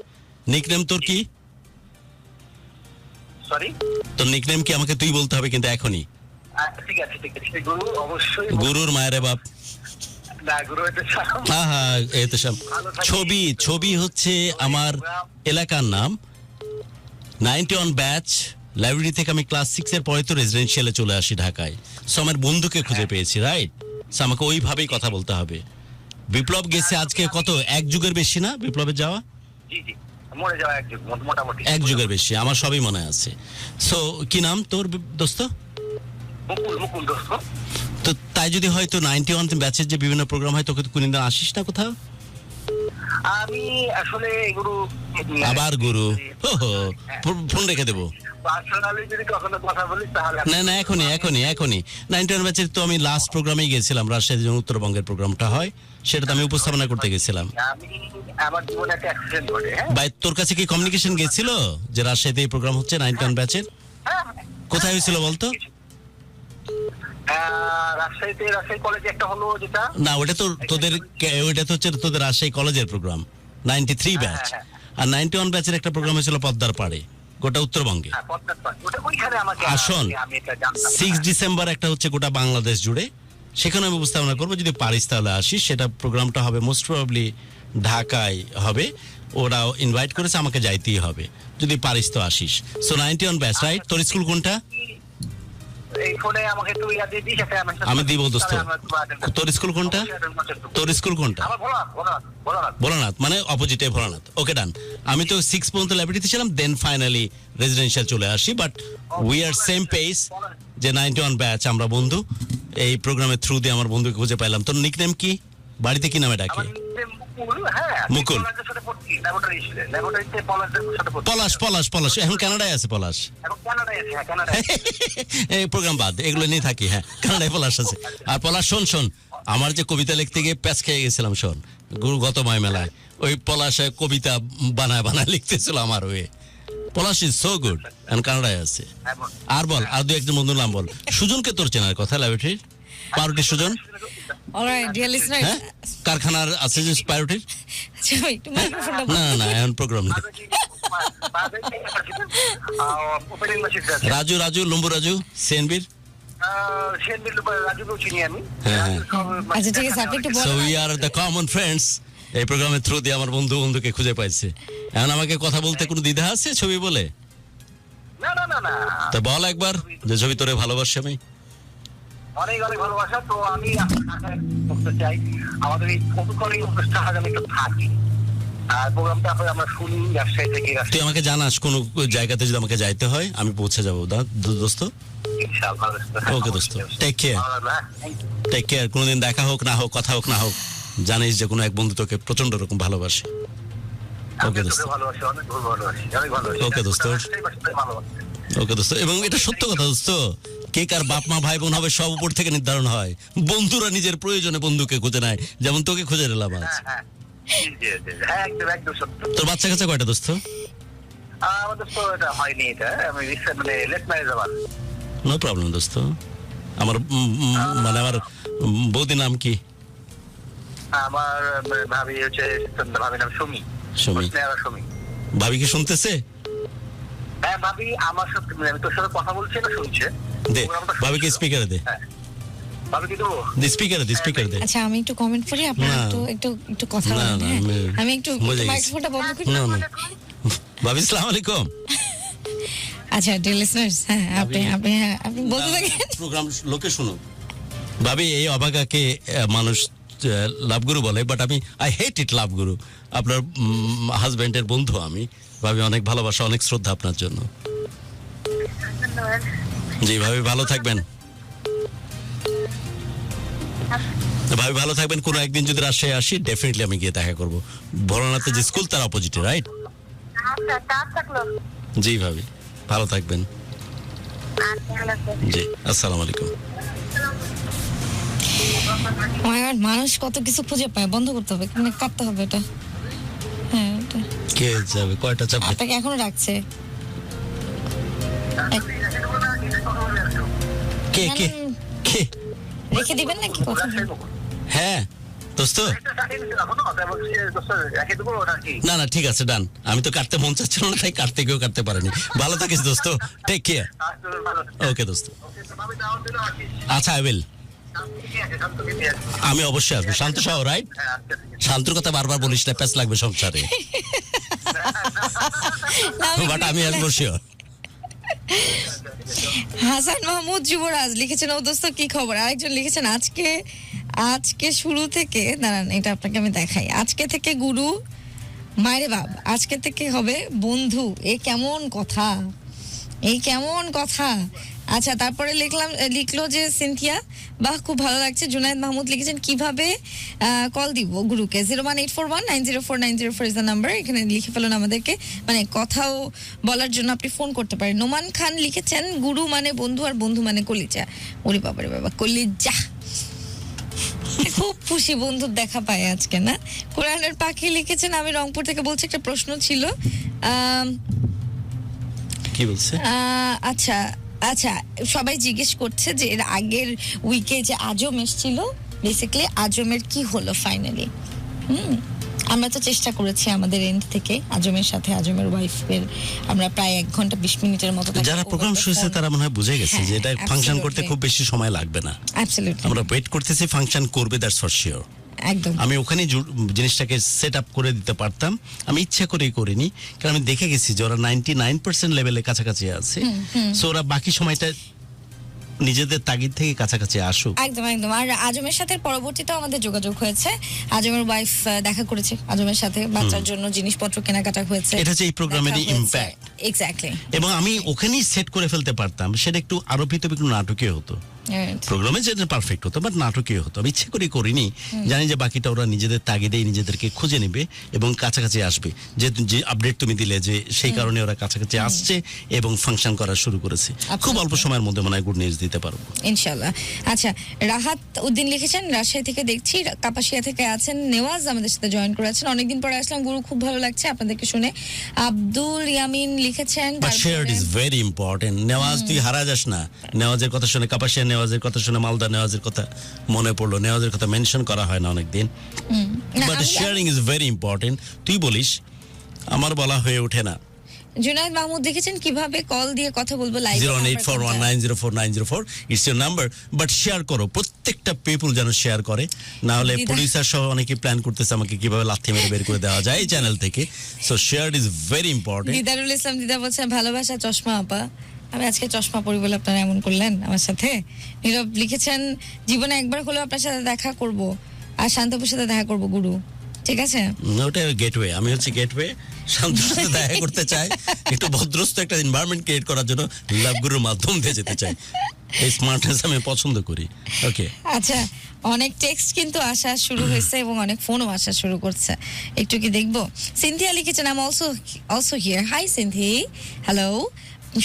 নিকনেম তোর কি? সরি, তোর নিকনেম কি? আমাকে তুই বলতে হবে কিন্তু এখনই। ঠিক আছে, ঠিক আছে। গুরু অবশ্যই। গুরুর মায়ের বাপ। না, গুরু এটা ছাড়াও। হ্যাঁ হ্যাঁ, এই তো সব ছবি হচ্ছে আমার এলাকার নাম। 91 ব্যাচ লাইব্রেরি থেকে আমি ক্লাস 6 এর পরে তো রেজিডেন্সিয়ালে চলে আসি ঢাকায়। সো আমার বন্ধুকে খুঁজে পেয়েছি, রাইট? সো আমাকে ওইভাবেই কথা বলতে হবে। বিপ্লব গেছে আজকে কত, 1 যুগের বেশি না বিপ্লবের যাওয়া? জি জি, মরে যাওয়া এক যুগ, মোটামুটি 1 যুগের বেশি, আমার সবই মনে আছে। সো কি নাম তোর দোস্ত? মুকুল, মুকুল দোস্ত। তো তাই যদি হয় তো 91 ব্যাচের যে বিভিন্ন প্রোগ্রাম হয়, তোকে তো কোনদিন আসিস না কোথাও? আমি আসলে গুরু। আবার গুরু, ফোন রেখে দেবো। পার্সোনালি যদি কখনো কথা বলি তাহলে। না না, এখনই 91 ব্যাচের তো আমি লাস্ট প্রোগ্রামেই গেছিলাম, রাজশাহী যে উত্তরবঙ্গের প্রোগ্রামটা হয় সেটাতে আমি উপস্থাপনা করতে গেছিলাম। আমি আমার জীবনে একটা অ্যাক্সিডেন্ট ঘটে। হ্যাঁ, ভাই তোর কাছে কি কমিউনিকেশন গেছিল যে রাজশাহীতে এই প্রোগ্রাম হচ্ছে 91 ব্যাচের? হ্যাঁ। কোথায় হয়েছিল বলতো? রাজশাহীতে, রাজশাহী কলেজে একটা হলো যেটা। না, ওটা তো ওইটা তো হচ্ছে তোদের রাজশাহী কলেজের প্রোগ্রাম, 93 ব্যাচ। আর 91 ব্যাচের একটা প্রোগ্রাম হয়েছিল পদ্মার পাড়ে, গোটা উত্তরবঙ্গে। হ্যাঁ, ওটা ওইখানে আমাকে। আসুন, আমি এটা জানতাম। 6 ডিসেম্বর একটা হচ্ছে গোটা বাংলাদেশ জুড়ে, সেখানে আমি উপস্থাপনা করবো। যদি পারিস তাহলে আসিস। সেটা প্রোগ্রামটা হবে মোস্ট প্রবাবলি ঢাকায় হবে। ওরা ইনভাইট করেছে, আমাকে যাইতেই হবে। যদি পারিস তো আসিস। So 91 batch, right? তোর স্কুল কোনটা? এই ফোনে আমাকে একটু ইয়া দিয়ে দিস, একটা আমি দিব দোস্ত। তোর স্কুল কোনটা? তোর স্কুল কোনটা? আমার ভোলানাথ। ভোলানাথ, মানে অপোজিটে ভোলানাথ। ওকে, ডান। আমি তো 6 পর্যন্ত লাইব্রেরিতে ছিলাম, দেন ফাইনালি রেজিডেন্সিয়াল চলে আসি। But we are same pace, যে 91 ব্যাচ আমরা বন্ধু। এই প্রোগ্রামের থ্রু দিয়ে আমার বন্ধুকে খুঁজে পাইলাম। তোর নিকনেম কি? বাড়িতে কি নামে ডাকে? মুকুল। পলাশ। এখন কানাডায় আছে পলাশ। এই প্রোগ্রাম বাদ, এগুলো নিয়ে থাকি। হ্যাঁ, কানাডায় পলাশ আছে। আর পলাশ, শোন, আমার যে কবিতা লিখতে গিয়ে প্যাচ খেয়ে গেছিলাম, শোন, গত মায় মেলায় ওই পলাশে কবিতা বানায় লিখতেছিল আমার হয়ে। পলাশ ইজ সো গুড, এখন কানাডায় আছে। আর বল, আর 2-1 বন্ধুর নাম বল। সুজনকে তোর চেনার কথা, ল্যাবরেটরির পাউরুটি সুজন। অলরাইট ডিয়ার লিসনার্স, হ্যাঁ, কারখানার আছে যে পাউরুটির। আচ্ছা একটু মাইক্রোফোনটা না, এখন প্রোগ্রাম নেই। রাজু লম্বু রাজু সিএনবির। রাজুকেও চিনি আমি। হ্যাঁ। আচ্ছা ঠিক আছে, আপনি একটু So বলুন। we are the common friends এই প্রোগ্রামের থ্রু দিয়ে আমার বন্ধুকে খুঁজে পাইছে। এখন আমাকে কথা বলতে কোনো দ্বিধা আছে ছবি বলে? না না না না, তো বল একবার যে ছবি তোরে ভালোবাসি আমি। অনেক অনেক ভালোবাসা। তো আমি আপনাকে বলতে চাই, আমাদের এই ফটোকলিং অনুষ্ঠান আমি একটু থাকি, আর প্রোগ্রামটা আসলে আমরা শুনি রাজশাহী থেকে। তুই আমাকে জানাস কোন জায়গাতে যদি আমাকে যাইতে হয় আমি পৌঁছে যাবো দোস্ত। ইনশাআল্লাহ। ওকে দোস্ত, টেক কেয়ার। কোনোদিন দেখা হোক না হোক, কথা হোক না হোক, জানিস যে কোনো এক বন্ধু তোকে প্রচন্ড রকম ভালোবাসে। ওকে দোস্ত। ভালোবাসি, অনেক ভালোবাসি, অনেক ভালোবাসি। ওকে দোস্ত। ওকে দোস্ত। এবং এটা সত্য কথা দোস্ত, কে কার বাপ মা ভাই বোন হবে সব উপর থেকে নির্ধারণ হয়। বন্ধুরা নিজের প্রয়োজনে বন্ধুকে খুঁজে নেয়, যেমন তোকে খুঁজে নিলাম আজ। হ্যাঁ, একদম একদম সত্য। তোর বাচ্চা কাচ্চা কয়টা দোস্ত? আমাদের তো এটা হয়নি, এটা আমি মানে লেট ম্যারেজ আমার। নো প্রবলেম দোস্ত। আমার মানে আমার বৌদির নাম কি? আমার ভাবি হচ্ছে, ভাবি নাম সুমি। সুমি। সুমি। ভাবি কি শুনতেছে? হ্যাঁ, ভাবি আমার সাথে, আমি তোর সাথে কথা বলছি না, শুনছে। দে ভাবিকে স্পিকারে দে। ভাবি কি দেবো? স্পিকারে দে। আচ্ছা, আমি একটু কমেন্ট করি, আপনি না। একটু কথা না, বলেন। না, হ্যাঁ? আমি একটু বুঝে গেছি। মাইক্রোফোনটা বন্ধ করি। না না ভাবি আসসালামু আলাইকুম। আচ্ছা ডিয়ার লিসনার্স, হ্যাঁ আপনি বলতে থাকেন। প্রোগ্রাম লোকে শুনুক। ভাবি এই অবাগাকে মানুষ লাভগুরু বলে, বাট আমি আই হেট ইট লাভগুরু। আপনার হাজবেন্ডের বন্ধু আমি। ভাবি অনেক ভালোবাসা, অনেক শ্রদ্ধা আপনার জন্য। জি ভাবি ভালো থাকবেন। ভাবি ভালো থাকবেন। কোনো একদিন যদি রাজশাহী আসি ডেফিনেটলি আমি গিয়ে দেখা করবো। ভোলানাথে যে স্কুল তার অপোজিটে, রাইট? জি ভাবি ভালো থাকবেন। জি আসসালামু আলাইকুম। Oh my God, মানুষ কত কিছু খুঁজে পায়। বন্ধ করতে হবে, মানে কাটতে হবে এটা। হ্যাঁ এটা। কে যাবে? কয়টা চাপবে? আপনাকে এখনো রাখছে। কে কে কে? রেখে দিবেন নাকি কথা? হ্যাঁ দোস্ত। না না ঠিক আছে, ডান। আমি তো কাটতে মন চাচ্ছিল না, তাই কাটতে গিয়েও কাটতে পারিনি। ভালো থাকিস দোস্ত, টেক কেয়ার। ওকে দোস্ত। আচ্ছা আই উইল। আমি অবশ্যই আসবো। শান্ত সহ, রাইট? শান্তর কথা বারবার বলিস না, প্যাচ লাগবে সংসারে। বাট আমি আসবো শিওর। হাসান মাহমুদ যুবরাজ লিখেছেন, ও দোস্ত কি খবর? আরেকজন লিখেছেন, আজকে শুরু থেকে, দাঁড়ান এটা আপনাকে আমি দেখাই। আজকে থেকে গুরু, মায়েরে বাপ, আজকে থেকে হবে বন্ধু। কেমন কথা, কেমন কথা। আচ্ছা, তারপরে লিখলো যে সিনথিয়া, বাহ খুব ভালো লাগছে। জুনায়েদ মাহমুদ লিখেছেন, কিভাবে কল দিব গুরুকে? 01841904904 ইজ দ্য নাম্বার। এখানে লিখে ফেলুন আমাদেরকে, মানে কথাও বলার জন্য আপনি ফোন করতে পারেন। নোমান খান লিখেছেন, গুরু মানে বন্ধু আর বন্ধু মানে কলিজা। ওরে বাবারে বাবা, কলিজা। খুব খুশি বন্ধুর দেখা পায় আজকে, না? কোরআনের পাখি লিখেছেন, আমি রংপুর থেকে বলছি, একটা প্রশ্ন ছিল। কি বলছে? আচ্ছা, সবাই জিজ্ঞেস করছে যে এর আগের উইকে যে আজম এসেছিল, বেসিক্যালি আজমের কি হলো ফাইনালি? আমরা তো চেষ্টা করেছি আমাদের এন্ড থেকে আজমের সাথে, আজমের ওয়াইফের, আমরা প্রায় 1 ঘন্টা 20 মিনিটের মতো। যারা প্রোগ্রাম শুনছে তারা মনে হয় বুঝে গেছে যে এটা ফাংশন করতে খুব বেশি সময় লাগবে না। অ্যাবসলিউটলি আমরা ওয়েট করতেছি, ফাংশন করবে, দ্যাটস ফর শিওর। একদম। আমি ওখানে জিনিসটাকে সেট আপ করে দিতে পারতাম, আমি ইচ্ছা করেই করিনি, কারণ আমি দেখে গেছি যে ওরা 99% লেভেলের কাছাকাছি আছে। সো ওরা বাকি সময়টা নিজেদের তাগিদ থেকে কাছাকাছি আসুক। একদম। আর আজমের সাথে পরবর্তীতে আমাদের যোগাযোগ হয়েছে। আজমের ওয়াইফ দেখা করেছে আজমের সাথে, বাচ্চার জন্য জিনিসপত্র কেনাকাটা হয়েছে। এটা হচ্ছে এই প্রোগ্রামেরই ইমপ্যাক্ট। এক্স্যাক্টলি। এবং আমি ওখানেই সেট করে ফেলতে পারতাম, সেটা একটু আরো ভিতরে একটু নাটকীয় হতো। প্রোগ্রামে যেটা পারফেক্ট হতো, বাট নাটকীয় হতো। আমি ইচ্ছে করে করিনি, জানি যে বাকিটা ওরা নিজেদের তাগিদেই নিজেদেরকে খুঁজে নেবে এবং কাছাকাছি আসবে। যে আপডেট তুমি দিলে যে সেই কারণে ওরা কাছাকাছি আসছে এবং ফাংশন করা শুরু করেছে। খুব অল্প সময়ের মধ্যে মনে হয় গুড নিউজ দিতে পারবো ইনশাআল্লাহ। আচ্ছা, রাহাত উদ্দিন লিখেছেন, রাজশাহী থেকে দেখছি, কাপাসিয়া থেকে আছেন। নেওয়াজ আমাদের সাথে জয়েন করেছেন, অনেকদিন পরে আসলাম গুরু, খুব ভালো লাগছে আপনাদেরকে শুনে। আব্দুল ইয়ামিন লিখেছেন, শেয়ার ইজ ভেরি ইম্পর্টেন্ট। নেওয়াজ তুই হারা যাস না। নেওয়াজের কথা শুনে কাপাসিয়া, নেওয়াজের কথা শুনে মালদা, নেওয়াজের কথা মনে পড়লো। নেওয়াজের কথা মেনশন করা হয় না অনেকদিন, but sharing is very important. তুই বলিস, আমার বলা হয়ে ওঠে না। জুনায়েদ মাহমুদ দেখেছেন কিভাবে কল দিয়ে কথা বলবো live 08419049004 it's your number, but share করো, প্রত্যেকটা পিপল যেন শেয়ার করে, না হলে দিদা- প্রোডিউসার সহ অনেকে প্ল্যান করতেছে আমাকে কিভাবে লাথি মেরে বের করে দেওয়া যায় এই চ্যানেল থেকে। So share is very important. Didarul Islam দিদা বলছেন ভালোবাসা চশমা আপা, আমি আজকে চশমা পরি বলে আপনারা এমন করলেন আমার সাথে। নীরব লিখেছেন জীবনে একবার হলেও আপনার সাথে দেখা করব, আর শান্তপুর সাথে দেখা করব গুরু, ঠিক আছে। ওটা গেটওয়ে, আমি হচ্ছে গেটওয়ে, শান্তর সাথে দেখা করতে চাই, একটু ভদ্রস্থ একটা এনভায়রনমেন্ট ক্রিয়েট করার জন্য লাভ গুরুর মাধ্যম দিয়ে যেতে চাই। এই স্মার্টনেস আমি পছন্দ করি। ওকে, আচ্ছা, অনেক টেক্সট কিন্তু আসা শুরু হয়েছে এবং অনেক ফোনও আসা শুরু করছে, একটু কি দেখবো। সিনথিয়া লিখেছেন I am also here, hi Sinthi, hello.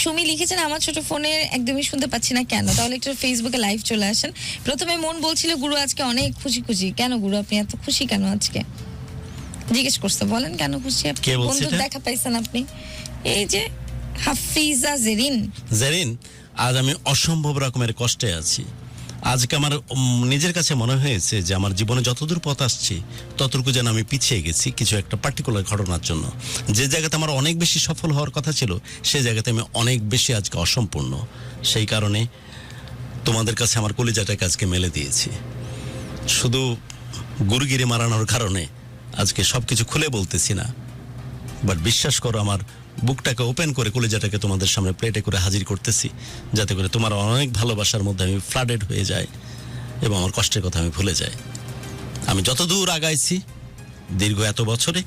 Sumi লিখেছেন আমার ছোট ফোনে একদমই শুনতে পাচ্ছি না কেন, তাহলে একটু ফেসবুকে লাইভ চলে আসেন। প্রথমে মন বলছিল গুরু আজকে অনেক খুশি খুশি, কেন গুরু আপনি এত খুশি কেন আজকে, জিজ্ঞেস করছে, বলেন কেন খুশি আপনি? কে বলছে বন্ধুর এটা? দেখা পাইছেন আপনি, এই যে হাফিজা জেরিন। জেরিন, আজ আমি অসম্ভব রকমের কষ্টে আছি। আজকে আমার নিজের কাছে মনে হয়েছে যে আমার জীবনে যতদূর পথ আসছি ততটুকু যেন আমি পিছিয়ে গেছি কিছু একটা পার্টিকুলার ঘটনার জন্য। যে জায়গাতে আমার অনেক বেশি সফল হওয়ার কথা ছিল সেই জায়গাতে আমি অনেক বেশি আজকে অসম্পূর্ণ। সেই কারণে তোমাদের কাছে আমার কলিজাটাকে আজকে মেলে দিয়েছি। শুধু গুরুগিরি মারানোর কারণে আজকে সব কিছু খুলে বলতেছি না, বাট বিশ্বাস করো আমার বুকটাকে ওপেন করে কলিজাটাকে তোমাদের সামনে প্লেটে করে হাজির করতেছি, যাতে করে তোমার অনেক ভালোবাসার মধ্যে আমি ফ্লাডেড হয়ে যাই এবং আমার কষ্টের কথা আমি ভুলে যাই। আমি যতদূর আগাইছি দীর্ঘ এত বছরে,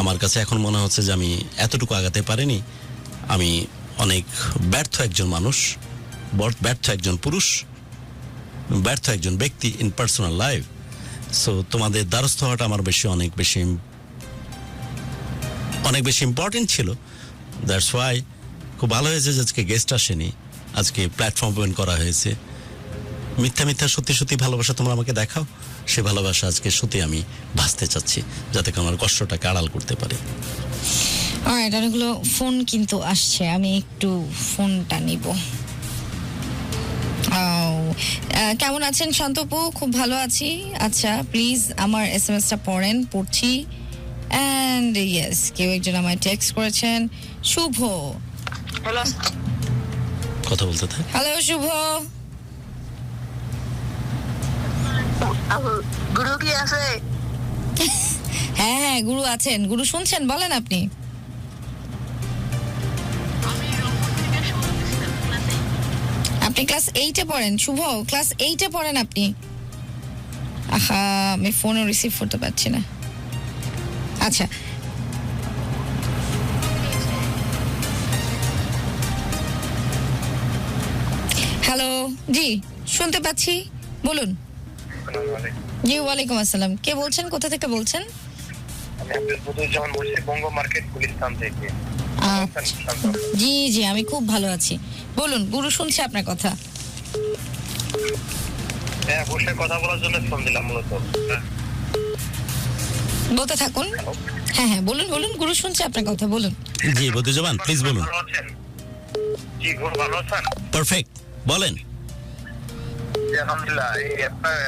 আমার কাছে এখন মনে হচ্ছে যে আমি এতটুকু আগাতে পারিনি। আমি অনেক ব্যর্থ একজন মানুষ, ব্যর্থ একজন পুরুষ, ব্যর্থ একজন ব্যক্তি ইন পার্সোনাল লাইফ। সো তোমাদের দ্বারস্থ হওয়াটা আমার অনেক বেশি ইম্পর্টেন্ট ছিল। দ্যাটস ওয়াই খুব ভালো হয়েছে যে আজকে গেস্ট আসেনি, আজকে প্ল্যাটফর্ম ওপেন করা হয়েছে। মিথ্যা সত্যি সত্যি ভালোবাসা তোমরা আমাকে দেখাও, সে ভালোবাসা আজকে সত্যি আমি ভাসতে চাচ্ছি, যাতে করে আমার কষ্টটাকে আড়াল করতে পারি। অলরাইট, অনেকগুলো ফোন কিন্তু আসছে, আমি একটু ফোনটা নিব। কেমন আছেন শান্তপু? খুব ভালো আছি। আচ্ছা, প্লিজ আমার এসএমএসটা পড়ছি। অ্যান্ড ইয়েস, কেউ একজন আমায় টেক্সট করেছেন, শুভ। হ্যালো, কথা বলতে থাক। হ্যালো শুভ। গুরু কি আছে? হ্যাঁ হ্যাঁ, গুরু আছেন। গুরু শুনছেন, বলেন আপনি। আপনি ক্লাস 8-এ পড়েন শুভ, ক্লাস 8-এ পড়েন আপনি। আহা, আমি ফোনও রিসিভ করতে পারছি না। আচ্ছা, হ্যালো, জি শুনতে পাচ্ছি, বলুন। জি ওয়ালাইকুম আসসালাম, কে বলছেন, কোথা থেকে বলছেন? আমি আব্দুল বদরুজ্জামান বলছি, বঙ্গ মার্কেট গুলিস্তান থেকে। জি জি, আমি খুব ভালো আছি, বলুন। গুরু শুনছে আপনার কথা। হ্যাঁ, বসে কথা বলার জন্য ফোন দিলাম মূলত। বলতে থাকুন। হ্যাঁ হ্যাঁ, বলুন বলুন, গুরু শুনছে আপনার কথা, বলুন। জি বদরুজ্জামান, প্লিজ বলুন। ভালো আছেন? জি, গুরু ভালো আছেন? পারফেক্ট, বলেন। জি, আলহামদুলিল্লাহ। এই আপনার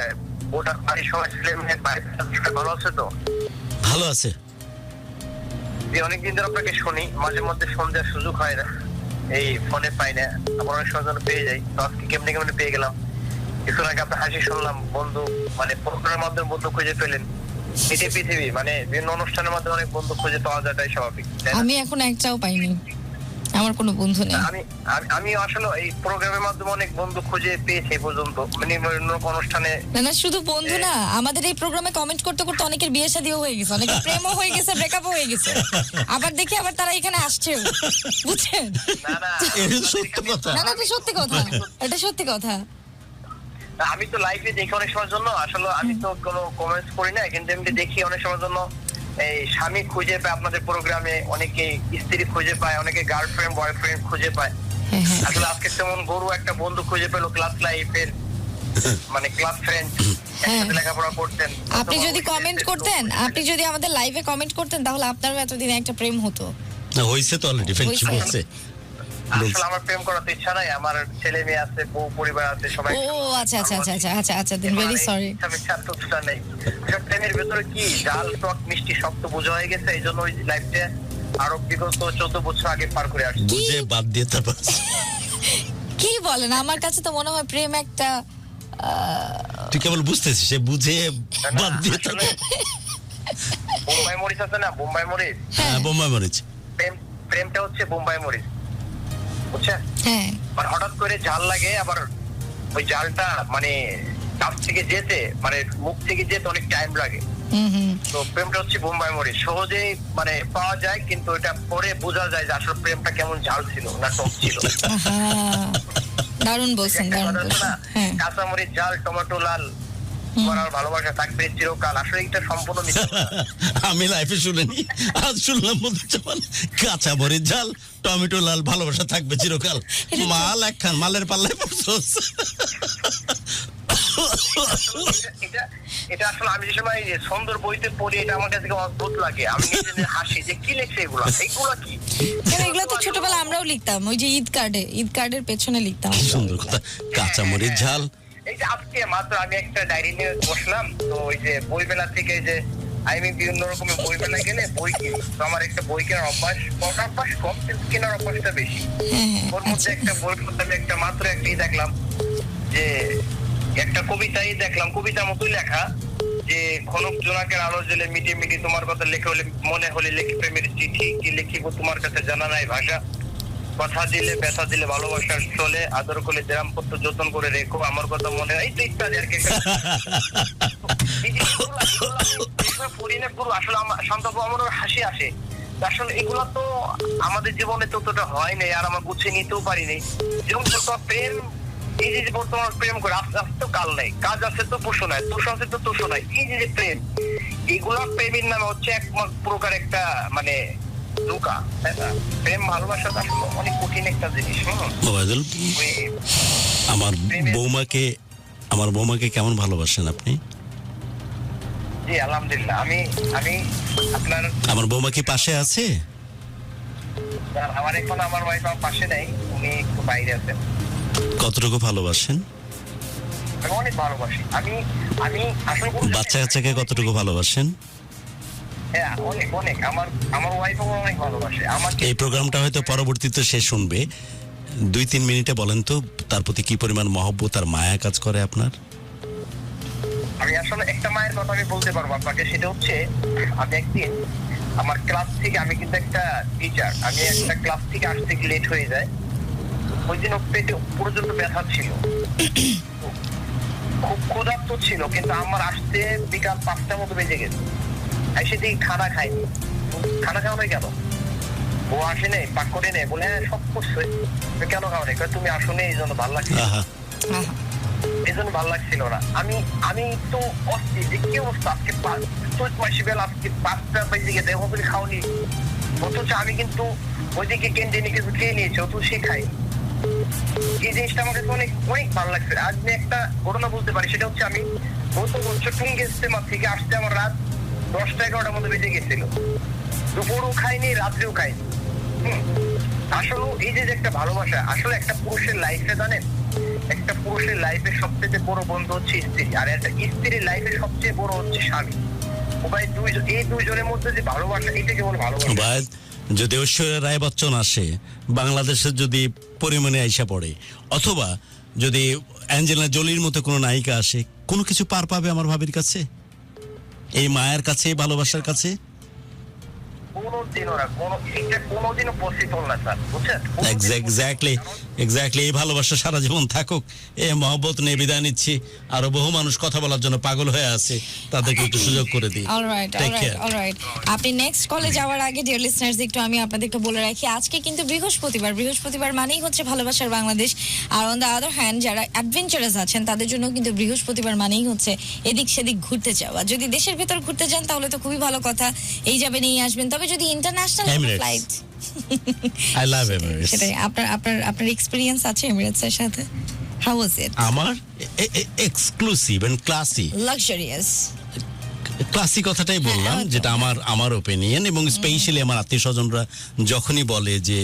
ওটার বাড়ির সবাই ছেলে মেয়ে বাড়িতে ভালো আছে তো? ভালো আছে। যে অনেকদিন ধরে আপনাকে শুনি, মাঝে মধ্যে ফোন দেওয়ার সুযোগ হয় না, এই ফোনে পাই না, আবার অনেক সময় যেন পেয়ে যাই। তো আজকে কেমনে পেয়ে গেলাম। কিছুদিন আগে আপনার হাসি শুনলাম, বন্ধু মানে প্রোগ্রামের মাধ্যমে বন্ধু খুঁজে পেলেন। এটাই পৃথিবী, মানে বিভিন্ন অনুষ্ঠানের মাধ্যমে অনেক বন্ধু খুঁজে পাওয়া যাওয়াটাই স্বাভাবিক, তাই না? আমি এখন একটাও পাইনি, আমার কোনো বন্ধু নেই। আমি আসলে এই প্রোগ্রামের মাধ্যমে অনেক বন্ধু খুঁজে পেয়েছি এই পর্যন্ত, মানে বিভিন্ন অনুষ্ঠানে। না না, শুধু বন্ধু না, আমাদের এই প্রোগ্রামে কমেন্ট করতে করতে অনেকের বিয়ে শাদীও হয়ে গেছে, অনেকের প্রেমও হয়ে গেছে, ব্রেকআপও হয়ে গেছে। আবার দেখি আবার তারা এখানে আসছেও, বুঝছেন? না না, এটা সত্য কথা। না না, এটা সত্যি কথা, এটা সত্যি কথা। আমি তো লাইভে দেখি অনেক সময়ের জন্য, আসলে আমি তো কোনো কমেন্টস করি না, কিন্তু এমনি দেখি অনেক সময়ের জন্য। এই স্বামী খুঁজে পায় আপনাদের প্রোগ্রামে, অনেকে স্ত্রী খুঁজে পায়, অনেকে গার্লফ্রেন্ড বয়ফ্রেন্ড খুঁজে পায়। হ্যাঁ হ্যাঁ, আসলে আজকে তেমন গরু একটা বন্ধু খুঁজে পেলো ক্লাস লাইফের, মানে ক্লাস ফ্রেন্ড, একসাথে লেখাপড়া করতেন। আপনি যদি কমেন্ট করতেন, আপনি যদি আমাদের লাইভে কমেন্ট করতেন, তাহলে আপনারও এতদিন একটা প্রেম হতো। না, হয়েছে তো অলরেডি, ফ্রেন্ডশিপ হচ্ছে। আসলে আমার প্রেম করার তো ইচ্ছা নাই, আমার ছেলে মেয়ে আছে, বউ পরিবার আছে, সবাই। ও আচ্ছা আচ্ছা আচ্ছা আচ্ছা আচ্ছা আচ্ছা, দেন ভেরি সরি। আমি ছাত্রটা নেই, প্রেমের ভেতরে কি ডাল টক মিষ্টি সব তো বোঝা হয়ে গেছে, এই জন্য ওই লাইফটা আরো বিগত 14 বছর আগে পার করে আসছি। বুঝে বাদ দিয়ে তারপর কি বলেন, আমার কাছে তো মনে হয় প্রেম একটা তুই কেবল বুঝতেছিস, সে বুঝে বাদ দিয়ে তারপর বোম্বাই মরিচ আছে না, বোম্বাই মরিচ, হ্যাঁ বোম্বাই মরিচ। প্রেমটা হচ্ছে বোম্বাই মরিচ, বুঝছেন? হ্যাঁ মানে হঠাৎ করে ঝাল লাগে, আবার ওই ঝালটা মানে কাছ থেকে যেতে, মানে মুখ থেকে যেতে অনেক টাইম লাগে। তো প্রেমটা হচ্ছে বোম্বাই মরিচ, সহজেই মানে পাওয়া যায়, কিন্তু এটা পরে বোঝা যায় যে আসলে প্রেমটা কেমন ঝাল ছিল না টক ছিল। দারুণ বলছেন, একটা দারুণ কথা আছে বলছেন। না, হ্যাঁ কাঁচা মরিচ ঝাল, টমেটো লাল, তোমার আর ভালোবাসা থাকবে চিরকাল। আসলে এটা সম্পূর্ণ মিথ্যা কথা। আমি লাইফে শুনিনি, আজ শুনলাম। বলতে চান কাঁচা মরিচ ঝাল, টমেটো লাল, ভালোবাসা থাকবে চিরকাল। মাল একখান, মালের পাল্লায় পড়ছস। এটা আসলে আমি যে সময় সুন্দর বইতে পড়ি, এটা আমার কাছে অদ্ভুত লাগে। আমি নিজে নিজে হাসি যে কি লেখছে এগুলা কি। কেন এগুলো তো ছোটবেলা আমরাও লিখতাম, ওই যে ঈদ কার্ডের পেছনে লিখতাম। কি সুন্দর কথা, কাঁচা মরিচ ঝাল। এই যে আজকে মাত্র আমি একটা ডায়েরি নিয়ে বসলাম, তো ওই যে বই মেলা থেকে যে আমি বিভিন্ন রকমের বই মেলা গেলে বই কিনি, তো আমার একটা বই কেনার অভ্যাস, পড়ার অভ্যাস কম, কিন্তু কেনার অভ্যাসটা বেশি। ওর মধ্যে একটা বই পড়তে একটা মাত্র একটাই দেখলাম, যে একটা কবিতাই দেখলাম, কবিতার মতোই লেখা, যে খনক জোনাকের আলো জেলে মিটি মিটি তোমার কথা লেখে হলে মনে হলে লেখি প্রেমের চিঠি, কি লিখিব তোমার কাছে জানা নাই ভাষা, কথা দিলে ব্যথা দিলে ভালোবাসার চলে, আদর করলে দাম্পত্য যত্ন করে রেখো, আমার কথা মনে হয়, এই তো ইত্যাদি আর কি। পুরো আসলে সন্তর্ক আমার হাসি আসে। আসলে এগুলো তো আমাদের জীবনে ততটা হয় নাই, আর আমার গুছিয়ে নিতেও পারিনি। যেমন প্রেম, এই যে বর্তমান প্রেম করে আস্তে আস্তে তো কাল নাই, কাজ আছে তো পশু নাই, পশু আছে তো তুষো নাই। এই যে প্রেম, এগুলা প্রেমের নামে হচ্ছে এক প্রকার একটা মানে ধোঁকা, তাই না? প্রেম ভালোবাসা আসলে অনেক কঠিন একটা জিনিস। ওবায়দুল, আমার বৌমাকে কেমন ভালোবাসেন আপনি? জি আলহামদুলিল্লাহ, আমি আপনার, আমার বৌমা কি পাশে আছে? আমার এখন আমার ওয়াইফ আমার পাশে নেই, উনি একটু বাইরে আছেন। কতটুকু ভালোবাসেন? আমি অনেক ভালোবাসি। আমি আসলে বাচ্চা কাচ্চাকে কতটুকু ভালোবাসেন? হ্যাঁ অনেক অনেক, আমার ওয়াইফ অনেক ভালোবাসে আমাকে। এই প্রোগ্রামটা হয়তো পরবর্তীতে সে শুনবে, 2-3 মিনিটে বলেন তো তার প্রতি কি পরিমাণ মহব্বত আর মায়া কাজ করে আপনার? আমি আসলে একটা মায়ের কথা আমি বলতে পারবো আপনাকে, সেটা হচ্ছে আমি একদিন আমার ক্লাস থেকে, আমি কিন্তু একটা টিচার, আমি একটা ক্লাস থেকে আসতে লেট হয়ে যায়। ওই দিন পেটে পর্যন্ত ব্যথা ছিল, খুব ক্ষুধার্ত ছিল, কিন্তু আমার আসতে বিকাল 5টার মতো বেজে গেছে। এসে দিকে খানা খাইনি। খানা খাওয়া নাই কেন? ও আসে নেই, পাক করে নেই, বলে হ্যাঁ সব করছে, কেন খাওয়া নেই? তুমি আসো নেই, এই জন্য ভালো লাগছে, এই জন্য ভালো লাগছিল না। আমি তো অস্থির যে কি অবস্থা, আজকে চৈত মাসি বেলা আজকে 5টা বেজে গেছে, এখন তুমি খাওনি। অথচ আমি কিন্তু ওইদিকে ক্যান্টিনে কিছু খেয়ে নিয়েছি, অথচ সে খাই। এই জিনিসটা আমার কাছে অনেক অনেক ভালো লাগছে। আজ আমি একটা ঘটনা বলতে পারি, সেটা হচ্ছে আমি গত বছর টুঙ্গি ইজতেমা থেকে আসতে আমার রাত 10টা-11টার মধ্যে বেজে গেছিল। দুপুরও খাইনি, রাত্রেও খাইনি। আসলে এই যে একটা ভালোবাসা, আসলে একটা পুরুষের লাইফে জানেন, একটা পুরুষের লাইফের সবচেয়ে বড় বন্ধু হচ্ছে স্ত্রী, আর একটা স্ত্রীর লাইফে সবচেয়ে বড় হচ্ছে স্বামী। এই দুইজনের মধ্যে যে ভালোবাসা, এটাকে বলে ভালোবাসা। যদি ঐশ্বর্যা রায় বচ্চন আসে, বাংলাদেশের যদি পরিমাণে আইসা পড়ে, অথবা যদি অ্যাঞ্জেলিনা জোলির মতো কোনো নায়িকা আসে, কোনো কিছু পার পাবে আমার ভাবির কাছে, এই মায়ের কাছে, এই ভালোবাসার কাছে? কোনোদিনও পসিবল না স্যার, বুঝছেন? এক্স্যাক্টলি এই ভালোবাসা সারা জীবন থাকুক, এই মহব্বত নিয়ে বিদায় নিচ্ছি। আরো বহু মানুষ কথা বলার জন্য পাগল হয়ে আছে, তাদেরকে একটু সুযোগ করে দিই। অলরাইট। আপনি নেক্সট কলে যাওয়ার আগে ডিয়ার লিসনার্স, একটু আমি আপনাদেরকে বলে রাখি, আজকে কিন্তু বৃহস্পতিবার মানেই হচ্ছে ভালোবাসার বাংলাদেশ। আর অন দ্য আদার হ্যান্ড, যারা অ্যাডভেঞ্চারাস আছেন তাদের জন্য কিন্তু বৃহস্পতিবার মানেই হচ্ছে এদিক সেদিক ঘুরতে যাওয়া। যদি দেশের ভেতর ঘুরতে যান তাহলে তো খুবই ভালো কথা, এই যাবেন এই আসবেন। তবে যদি international flight, I love Emirates. সেটাই, আপনার এক্সপেরিয়েন্স আছে এমিরেটস এর সাথে? How was it? আমার exclusive and classy, luxurious, classic কথাটাই বললাম, যেটা আমার ওপিনিয়ন, এবং স্পেশালি আমার আত্মীয় স্বজনরা যখনই বলে যে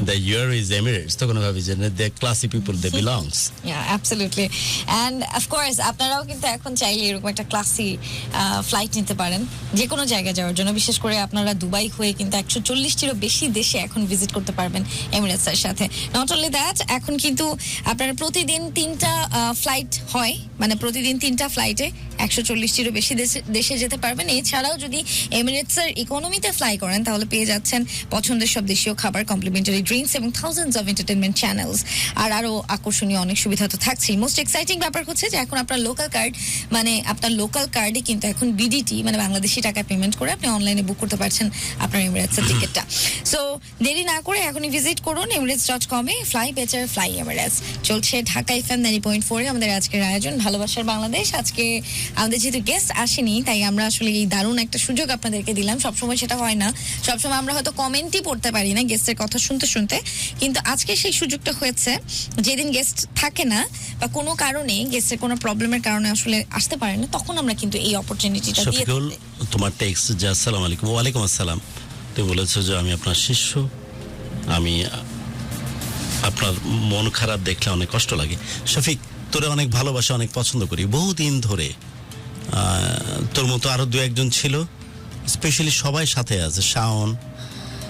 দ্য ইয়ার ইজ এমিরেটস, তখন ভাবি যে the classy people they belongs. Absolutely. And of course আপনারাও কিন্তু এখন চাইলে এরকম একটা ক্লাসি ফ্লাইট নিতে পারেন যে কোনো জায়গায় যাওয়ার জন্য। বিশেষ করে আপনারা দুবাই হয়ে কিন্তু 140টিরও বেশি দেশে এখন ভিজিট করতে পারবেন এমিরেটসের সাথে। নট অনলি দ্যাট, এখন কিন্তু আপনারা প্রতিদিন 3টা ফ্লাইট হয়, মানে প্রতিদিন 3টা ফ্লাইটে 140টিরও বেশি দেশে যেতে পারবেন। এছাড়াও যদি এমিরেটসের ইকোনমিতে ফ্লাই করেন তাহলে পেয়ে যাচ্ছেন পছন্দের সব দেশীয় খাবার, কমপ্লিমেন্টারি ড্রিঙ্কস এবং থাউজেন্ডস অফ এন্টারটেনমেন্ট চ্যানেলস। আর আরও আকর্ষণীয় অনেক সুবিধা তো থাকছেই। মোস্ট এক্সাইটিং ব্যাপার হচ্ছে যে এখন আপনার লোকাল কার্ড, মানে আপনার লোকাল কার্ডে কিন্তু এখন বিডিটি মানে বাংলাদেশি টাকায় পেমেন্ট করে আপনি অনলাইনে বুক করতে পারছেন আপনার এমিরেটসের টিকিটটা। সো দেরি না করে এখনই ভিজিট করুন emirates.com এ। Fly better, fly Emirates. চলছে ঢাকা FM 90.4 আমাদের আজকের আয়োজন ভালোবাসার বাংলাদেশ। আজকে আমাদের যেহেতু গেস্ট আসেনি, তাই আমরা আসলে এই দারুণ একটা সুযোগ আপনাদেরকে দিলাম। সবসময় সেটা হয় না, সবসময় আমরা হয়তো কমেন্টই পড়তে পারি না গেস্টের কথা শুনতে শুনতে, কিন্তু আজকে সেই সুযোগটা হয়েছে। যেদিন গেস্ট থাকে না বা কোনো কারণে গেস্টের কোনো প্রবলেমের কারণে আসলে আসতে পারে না, তখন আমরা কিন্তু এই অপরচুনিটিটা দিয়ে শফিকুল, তোমার টেক্সট যে আসসালামু আলাইকুম, ওয়ালাইকুম আসসালাম, তুমি বলেছো যে আমি আপনার শিষ্য, আমি আপনার মন খারাপ দেখলে অনেক কষ্ট লাগে। শফিক, তোরে অনেক ভালোবাসা, অনেক পছন্দ করি বহুদিন ধরে। তোর মতো আরো 2-1জন ছিল, স্পেশালি সবাই সাথে আছে, শাওন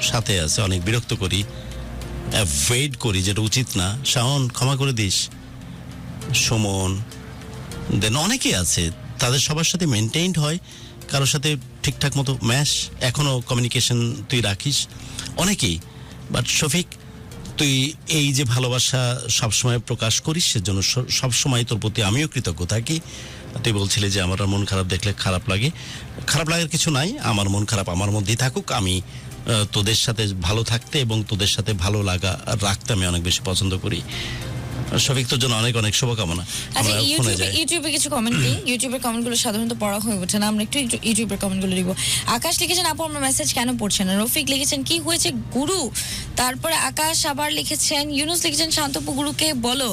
সাথে আছে, অনেক বিরক্ত করি, অ্যাভয়েড করি, যেটা উচিত না। শাওন ক্ষমা করে দিস। সুমন, দেন অনেকেই আছে, তাদের সবার সাথে মেনটেইনড হয়, কারোর সাথে ঠিকঠাক মতো ম্যাশ, এখনো কমিউনিকেশন তুই রাখিস, অনেকেই। বাট শফিক, তুই এই যে ভালোবাসা সবসময় প্রকাশ করিস, সেজন্য সবসময় তোর প্রতি আমিও কৃতজ্ঞ থাকি। তুই বলছিলি যে আমার মন খারাপ দেখলে খারাপ লাগে, খারাপ লাগার কিছু নাই, আমার মন খারাপ আমার মধ্যেই থাকুক, আমি তোদের সাথে ভালো থাকতে এবং তোদের সাথে ভালো লাগা রাখতে আমি অনেক বেশি পছন্দ করি। শফিক, তোর জন্য অনেক অনেক শুভকামনা। আচ্ছা, ইউটিউবে কিছু কমেন্ট দিই। ইউটিউবের কমেন্টগুলো সাধারণত পড়া হয়ে ওঠে না, আমরা একটু ইউটিউবের কমেন্টগুলো দিব। আকাশ লিখেছেন, আপু আমার মেসেজ কেন পড়ছেন না। রফিক লিখেছেন, কি হয়েছে গুরু। তারপরে আকাশ আবার লিখেছেন, ইউনুস লিখেছেন, শান্তপু গুরুকে বলো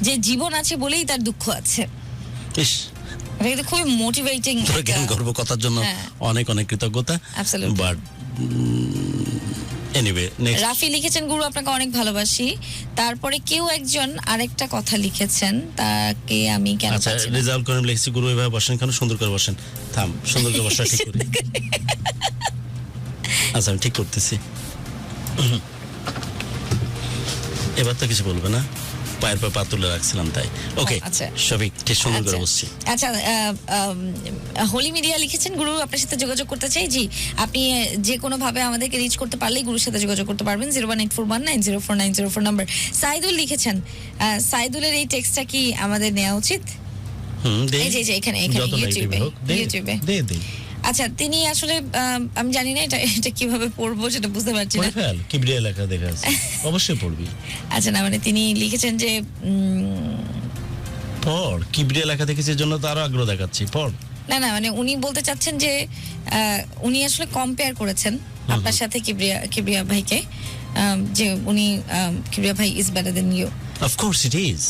যে জীবন আছে বলেই তার দুঃখ আছে। ইস, এটা কিন্তু খুবই মোটিভেটিং। তোর জ্ঞান গর্ব কথার জন্য অনেক অনেক কৃতজ্ঞতা। But anyway, next. রাফি লিখেছেন, গুরু আপনাকে অনেক ভালোবাসি। তারপরে কেউ একজন আরেকটা কথা লিখেছেন, তাকে আমি কেন আচ্ছা, পাচ্ছি না। রেজাল্ট করে লিখছি, গুরু এভাবে বসেন কেন, সুন্দর করে বসেন। থাম, সুন্দর করে বসা ঠিক করি। আচ্ছা, আমি ঠিক করতেছি। এবার তো কিছু বলবে না, পায়ের পা তুলে রাখছিলাম তাই। ওকে, শফিক, ঠিক সুন্দর করে বসছি। আচ্ছা, হোলি মিডিয়া লিখেছেন, গুরু আপনার সাথে যোগাযোগ করতে চাই। জি, আপনি যে কোনো ভাবে আমাদেরকে রিচ করতে পারলেই গুরুর সাথে যোগাযোগ করতে পারবেন। 01841904904 নাম্বার। সাইদুল লিখেছেন, সাইদুলের এই টেক্সটটা কি আমাদের নেওয়া উচিত? এই যে এখানে ইউটিউবে। আচ্ছা, তিনি আসলে আমি জানি না এটা কিভাবে পড়বো সেটা বুঝতে পারছি না। কিবরিয়া লেখা দেখা আছে, অবশ্যই পড়বি। আচ্ছা, না মানে তিনি লিখেছেন যে পড়, কিবরিয়া লেখা দেখেছি জন্য তো আরো আগ্রহ দেখাচ্ছি, পড়। না মানে উনি বলতে চাচ্ছেন যে উনি আসলে কম্পেয়ার করেছেন আপনার সাথে কিবরিয়া ভাইকে, যে উনি কিবরিয়া ভাই is better than you. Of course it is,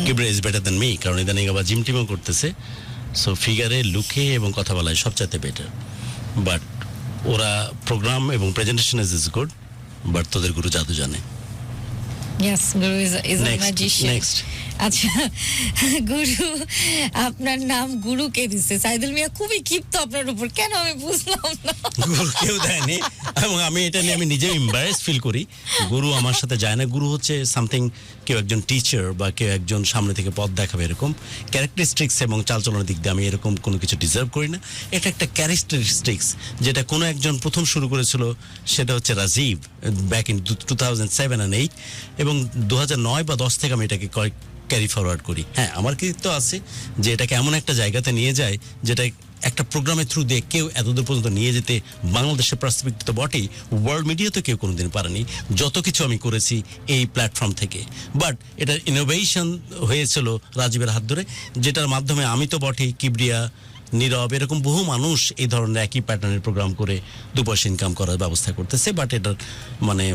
Kibria is better than me, কারণ ইদানিং আবার জিম টিমও করতেছে। সো ফিগারে, লুকে এবং কথা বলায় সবচাইতে বেটার। বাট ওরা প্রোগ্রাম এবং প্রেজেন্টেশন ইজ গুড, বাট তোদের গুরু জাদু জানে। Yes, Guru is a magician. Next. আচ্ছা, গুরু, আপনার নাম গুরু কে দিচ্ছে? সাইদুল মিয়া খুবই ক্ষিপ্ত আপনার উপর, কেন আমি বুঝলাম না। গুরু কেউ দেয়নি, এবং আমি এটা নিয়ে আমি নিজেও এম্বারেস ফিল করি। গুরু আমার সাথে যায় না। গুরু হচ্ছে সামথিং, কেউ একজন টিচার বা কেউ একজন সামনে থেকে পথ দেখাবে, এরকম ক্যারেক্টারিস্টিক্স এবং চালচলনের দিক দিয়ে আমি এরকম কোনো কিছু ডিজার্ভ করি না। এটা একটা ক্যারেক্টারিস্টিক্স যেটা কোনো একজন প্রথম শুরু করেছিল, সেটা হচ্ছে রাজীব, ব্যাক ইন 2007 and 8, এবং 2009 বা 10 থেকে আমি এটাকে ক্যারি ফরওয়ার্ড করি। হ্যাঁ, আমার কৃতিত্ব আছে যে এটাকে এমন একটা জায়গাতে নিয়ে যায় যেটা একটা প্রোগ্রামের থ্রু দিয়ে কেউ এতদূর পর্যন্ত নিয়ে যেতে বাংলাদেশের পার্সপেক্টিভ তো বটেই, ওয়ার্ল্ড মিডিয়াতে কেউ কোনোদিন পারেনি। যত কিছু আমি করেছি এই প্ল্যাটফর্ম থেকে, বাট এটার ইনোভেশন হয়েছিল রাজীবের হাত ধরে, যেটার মাধ্যমে আমি তো বটেই, কিবরিয়া, নীরব, এরকম বহু মানুষ এই ধরনের একই প্যাটার্নের প্রোগ্রাম করে 2 পয়সা ইনকাম করার ব্যবস্থা করতেছে। বাট এটার মানে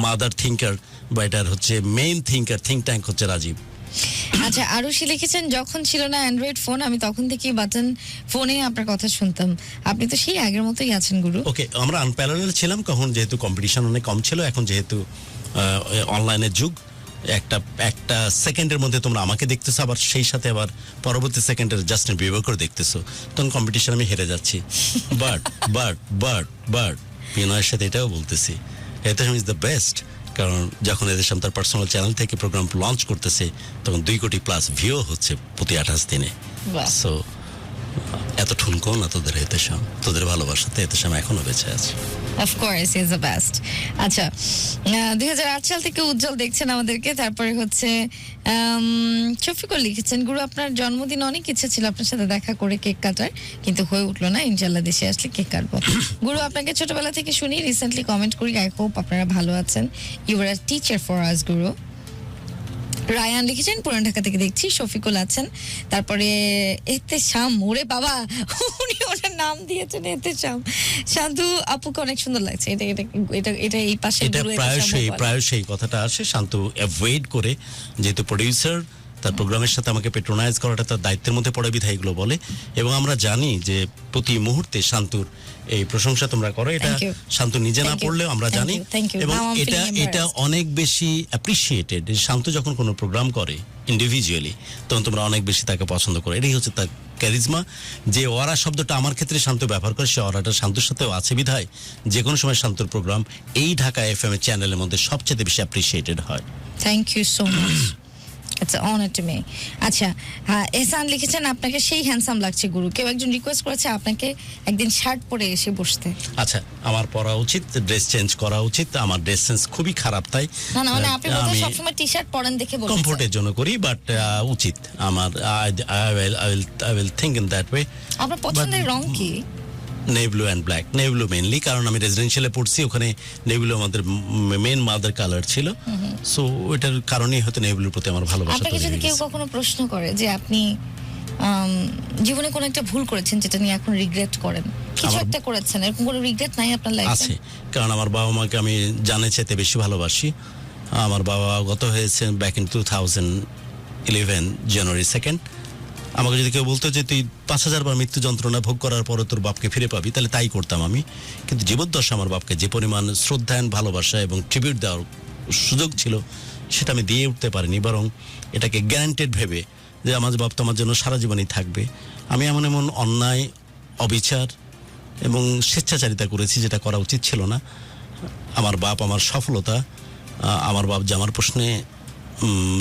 মাদার থিঙ্কার বা এটার হচ্ছে মেইন থিঙ্ক ট্যাঙ্ক হচ্ছে রাজীব। আচ্ছা, আরুষি লিখেছেন, যখন ছিল না অ্যান্ড্রয়েড ফোন আমি তখন থেকেই বাটন ফোনে আপনার কথা শুনতাম। আপনি তো সেই আগের মতোই আছেন গুরু। ওকে, আমরা আনপ্যারালেল ছিলাম তখন, যেহেতু কম্পিটিশন অনেক কম ছিল। এখন যেহেতু অনলাইনের যুগ, একটা সেকেন্ডের মধ্যে তোমরা আমাকে দেখতেছো, আবার সেই সাথে আবার পরবর্তী সেকেন্ডের জাস্টিন বিবারকেও দেখতেছো, তখন কম্পিটিশন আমি হেরে যাচ্ছি। বাট বিনয়ের সাথে এটাও বলতেছি, এহতেশাম ইজ দ্য বেস্ট। কারণ যখন এহতেশাম তার পার্সোনাল চ্যানেল থেকে প্রোগ্রাম লঞ্চ করতেছে, তখন 2 কোটি প্লাস ভিউ হচ্ছে প্রতি 28 দিনে। বাহ। সো এত ঠুনকো না তোদের এহতেশাম, তোদের ভালোবাসাতে এহতেশাম এখনো বেঁচে আছে। Of course is the best. আচ্ছা, 2008 সাল থেকে উজ্জ্বল দেখছেন আমাদেরকে। তারপরে হচ্ছে শফিকুল লিখেছেন, গুরু আপনার জন্মদিন অনেক ইচ্ছা ছিল আপনার সাথে দেখা করে কেক কাটার, কিন্তু হয়ে উঠলো না। ইনশাল্লাহ দেশে আসলে কেক কাটবো। গুরু আপনাকে ছোটবেলা থেকে শুনি, রিসেন্টলি কমেন্ট করি, আই হোপ আপনারা ভালো আছেন। You are a teacher for us guru. Rayan লিখেছেন, পুরান ঢাকা থেকে দেখছি। শফিকুল আছেন। তারপরে এহতেশাম, ওরে বাবা, উনি ওনার নাম দিয়েছেন এহতেশাম। শান্তু আপুকে অনেক সুন্দর লাগছে। এটা এটা এটা এটা এই পাশে এটা গুরু এহতেশাম বলে। প্রায়শই কথাটা আসে, শান্তু অ্যাভয়েড করে, যেহেতু প্রডিউসার তার প্রোগ্রামের সাথে আমাকে পেট্রোনাইজ করাটা তার দায়িত্বের মধ্যে পড়ে, বিধায় এগুলো বলে। এবং আমরা জানি যে প্রতি মুহূর্তে শান্তুর এই প্রশংসা তোমরা করো, এটা Thank you. শান্তু নিজে না Thank you. পড়লেও আমরা Thank জানি। you. Thank you. এবং Now I'm এটা feeling এটা embarrassed. অনেক বেশি অ্যাপ্রিসিয়েটেড। শান্তু যখন কোনো প্রোগ্রাম করে ইন্ডিভিজুয়ালি, তখন তোমরা অনেক বেশি তাকে পছন্দ করো। এটাই হচ্ছে তার ক্যারিজমা। যে ওয়ারা শব্দটা আমার ক্ষেত্রে শান্তু ব্যবহার করে, সে ওয়ারাটা শান্তুর সাথেও আছে বিধায় যে কোনো সময় শান্তুর প্রোগ্রাম এই ঢাকা FM এর চ্যানেলের মধ্যে সবচেয়ে বেশি অ্যাপ্রিসিয়েটেড হয়। Thank you so much, it's honour to me. আচ্ছা, হ্যাঁ, এহসান লিখেছেন, আপনাকে সেই হ্যান্ডসাম লাগছে গুরু। কেউ একজন রিকোয়েস্ট করেছে আপনাকে একদিন শার্ট পরে এসে বসতে। আচ্ছা, আমার পরা উচিত, ড্রেস চেঞ্জ করা উচিত। আমার ড্রেস সেন্স খুবই খারাপ, তাই না না, মানে আপনি বোধহয় আমি সবসময় টি শার্ট পরেন দেখে বলছেন। কমফোর্টের জন্য করি, বাট উচিত আমার। I will think in that way. আপনার পছন্দের রং কি? Navy blue and black. Navy blue mainly, কারণ আমি রেসিডেন্সিয়ালে পড়ছি, ওখানে নেভি ব্লু আমাদের মেইন মাদার কালার ছিল। সো ওইটার কারণেই হয়তো নেভি ব্লুর প্রতি আমার ভালোবাসা আপনাকে তৈরি যদি হয়ে কেউ গেছে। কখনো প্রশ্ন করে যে আপনি জীবনে কোনো একটা ভুল করেছেন যেটা নিয়ে এখন রিগ্রেট করেন, কিছু একটা করেছেন, এরকম কোনো রিগ্রেট নাই আপনার লাইফে? আছে, কারণ আমার বাবা মাকে আমি জানের চাইতে বেশি ভালোবাসি। আমার বাবা গত হয়েছে ব্যাক ইন 2011 জানুয়ারি 2nd। আমাকে যদি কেউ বলতো যে তুই 5000 বার মৃত্যু যন্ত্রণা ভোগ করার পরে তোর বাপকে ফিরে পাবি, তাহলে তাই করতাম আমি। কিন্তু জীবদ্দশা আমার বাপকে যে পরিমাণ শ্রদ্ধায়ন, ভালোবাসা এবং ট্রিবিউট দেওয়ার সুযোগ ছিল, সেটা আমি দিয়ে উঠতে পারিনি। বরং এটাকে গ্যারান্টেড ভেবে যে আমার বাপ তো আমার জন্য সারা জীবনই থাকবে, আমি এমন এমন অন্যায়, অবিচার এবং স্বেচ্ছাচারিতা করেছি যেটা করা উচিত ছিল না। আমার বাপ, আমার সফলতা, আমার বাপ যে আমার প্রশ্নে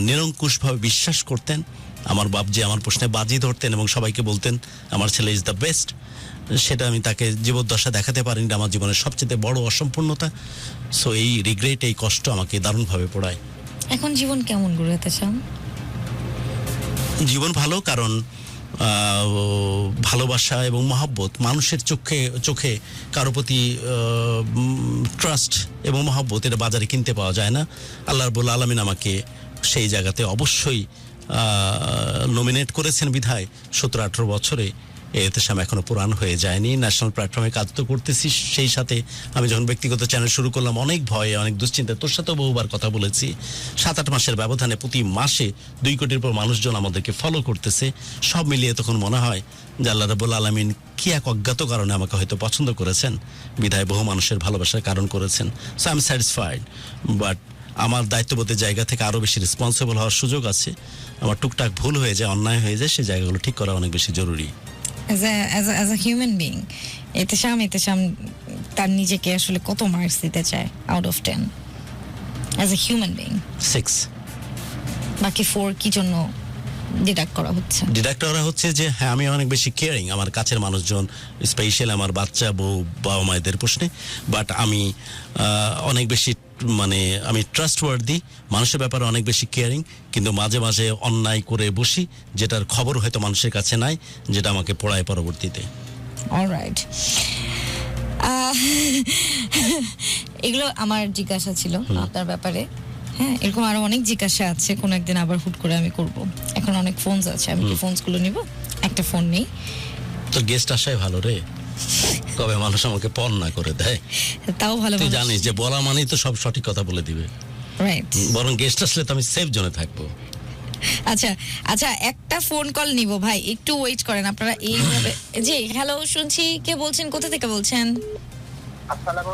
নিরঙ্কুশভাবে বিশ্বাস করতেন, আমার বাপ যে আমার প্রশ্নে বাজি ধরতেন এবং সবাইকে বলতেন আমার ছেলে ইজ দ্য বেস্ট, সেটা আমি তাকে জীবদ্দশা দেখাতে পারিনি। আমার জীবনের সবচেয়ে বড় অসম্পূর্ণতা। সো এই রিগ্রেট, এই কষ্ট আমাকে দারুণভাবে পোড়ায়। এখন জীবন কেমন গুরু এহতেশাম? জীবন ভালো, কারণ ভালোবাসা এবং মহব্বত মানুষের চোখে কারো প্রতি ট্রাস্ট এবং মহব্বত, এটা বাজারে কিনতে পাওয়া যায় না। আল্লাহ রাব্বুল আলামিন আমাকে সেই জায়গাতে অবশ্যই নমিনেট করেছেন বিধায় 17-18 বছরে এহতেশাম এখনো পুরান হয়ে যায়নি। ন্যাশনাল প্ল্যাটফর্মে কাজ তো করতেছি, সেই সাথে আমি যখন ব্যক্তিগত চ্যানেল শুরু করলাম অনেক ভয়ে, অনেক দুশ্চিন্তায়, তোর সাথেও বহুবার কথা বলেছি, 7-8 মাসের ব্যবধানে প্রতি মাসে 2 কোটির পর মানুষজন আমাদেরকে ফলো করতেছে। সব মিলিয়ে তখন মনে হয় যে আল্লাহ রাব্বুল আলামিন কি এক অজ্ঞাত কারণে আমাকে হয়তো পছন্দ করেছেন, বিধায় বহু মানুষের ভালোবাসার কারণ করেছেন। So I am satisfied. But আমার দায়িত্ববোধের জায়গা থেকে আরও বেশি রেসপন্সিবল হওয়ার সুযোগ আছে। আমার টুকটাক ভুল হয়ে যায়, অন্যায় হয়ে যায়, সেই জায়গাগুলো ঠিক করা অনেক বেশি জরুরি। as a human being, Ehtesham তার নিজেকে আসলে কত মার্কস দিতে চায় out of 10 as a human being? 6। বাকি 4 কি জন্য ডিডাক্ট করা হচ্ছে? ডিডাক্ট করা হচ্ছে যে হ্যাঁ, আমি অনেক বেশি কেয়ারিং আমার কাছের মানুষজন, স্পেশালি আমার বাচ্চা, বউ, বাবা মায়েদের প্রশ্নে। বাট আমি অনেক বেশি আমি ট্রাস্টওয়ার্দি, মানুষের ব্যাপারে অনেক বেশি কেয়ারিং, কিন্তু মাঝে মাঝে অন্যায় করে বসি, যেটার খবর হয়তো মানুষের কাছে নাই, যেটা আমাকে পড়ায় পরবর্তীতে। অলরাইট, এগুলো আমার জিজ্ঞাসা ছিল আপনার ব্যাপারে। হ্যাঁ, এরকম আরো অনেক জিজ্ঞাসা আছে, কোন একদিন আবার হুট করে আমি করব। এখন অনেক ফোনস আছে, আমি কি ফোনসগুলো নিব? একটা ফোন নেই তো গেস্ট আসাই ভালো রে, কবে মানুষ আমাকে পণ না করে দেয়। তাও ভালো। তুই জানিস যে বলা মানেই তো সব সঠিক কথা বলে দিবে, রাইট। বরং গেস্ট আসলে তো আমি সেফ জোনে থাকবো। আচ্ছা আচ্ছা, একটা ফোন কল নিব ভাই, একটু ওয়েট করেন আপনারা এইভাবে। জি হ্যালো, শুনছি, কে বলছেন, কোথা থেকে বলছেন? আসসালামু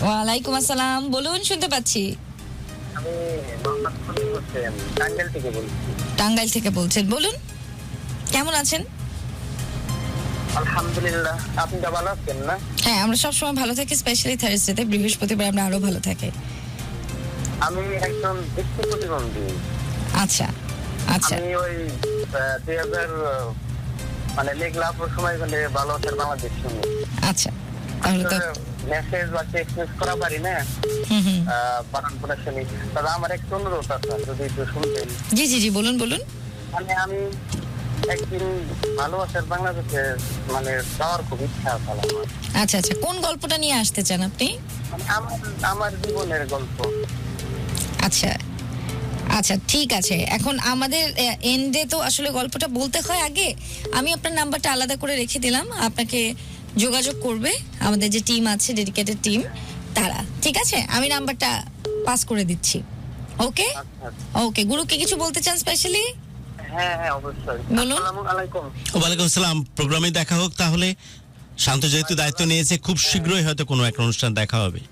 ওয়ালাইকুম আসসালাম, বলুন, শুনতে পাচ্ছি। আমি মোহাম্মদ খলিল হোসেন টাঙ্গাইল থেকে বলছি। টাঙ্গাইল থেকে বলছেন, বলুন কেমন আছেন? আলহামদুলিল্লাহ, আপনি তো ভালো আছেন না? হ্যাঁ, আমরা সবসময় ভালো থাকি, স্পেশালি থার্সডেতে, বৃহস্পতিবার আমরা আরো ভালো থাকি। আমি একজন দৃষ্টি প্রতিবন্ধী। আচ্ছা আচ্ছা আমি ওই 2000 মানে মেঘলাপুর সময় মানে ভালো আছেন বাংলাদেশ শুনি। আচ্ছা, তাহলে তো মেসেজ বা টেক্সট করা পারি না, হুম হুম, বানান করে শুনি। তবে আমার একটা অনুরোধ আছে, যদি একটু শুনতেন। জি জি জি, বলুন বলুন। মানে আমি একদিন ভালোবাসার বাংলাদেশে মানে যাওয়ার খুব ইচ্ছা আছে আমার। আচ্ছা আচ্ছা, কোন গল্পটা নিয়ে আসতে চান আপনি? মানে আমার জীবনের গল্প। আচ্ছা আচ্ছা, ঠিক আছে। এখন আমাদের এন্ডে তো আসলে গল্পটা বলতে হয় আগে। আমি আপনার নাম্বারটা আলাদা করে রেখে দিলাম, আপনাকে যোগাযোগ করবে আমাদের যে টিম আছে, ডেডিকেটেড টিম, তারা। ঠিক আছে, আমি নাম্বারটা পাস করে দিচ্ছি। ওকে আচ্ছা, ওকে, গুরুকে কিছু বলতে চান স্পেশালি? হ্যাঁ হ্যাঁ অবশ্যই। বলুন। আসসালামু আলাইকুম। ওয়ালাইকুম আসসালাম, প্রোগ্রামে দেখা হোক তাহলে। শান্ত যেহেতু দায়িত্ব নিয়েছে, খুব শীঘ্রই হয়তো কোনো একটা অনুষ্ঠান দেখা হবে।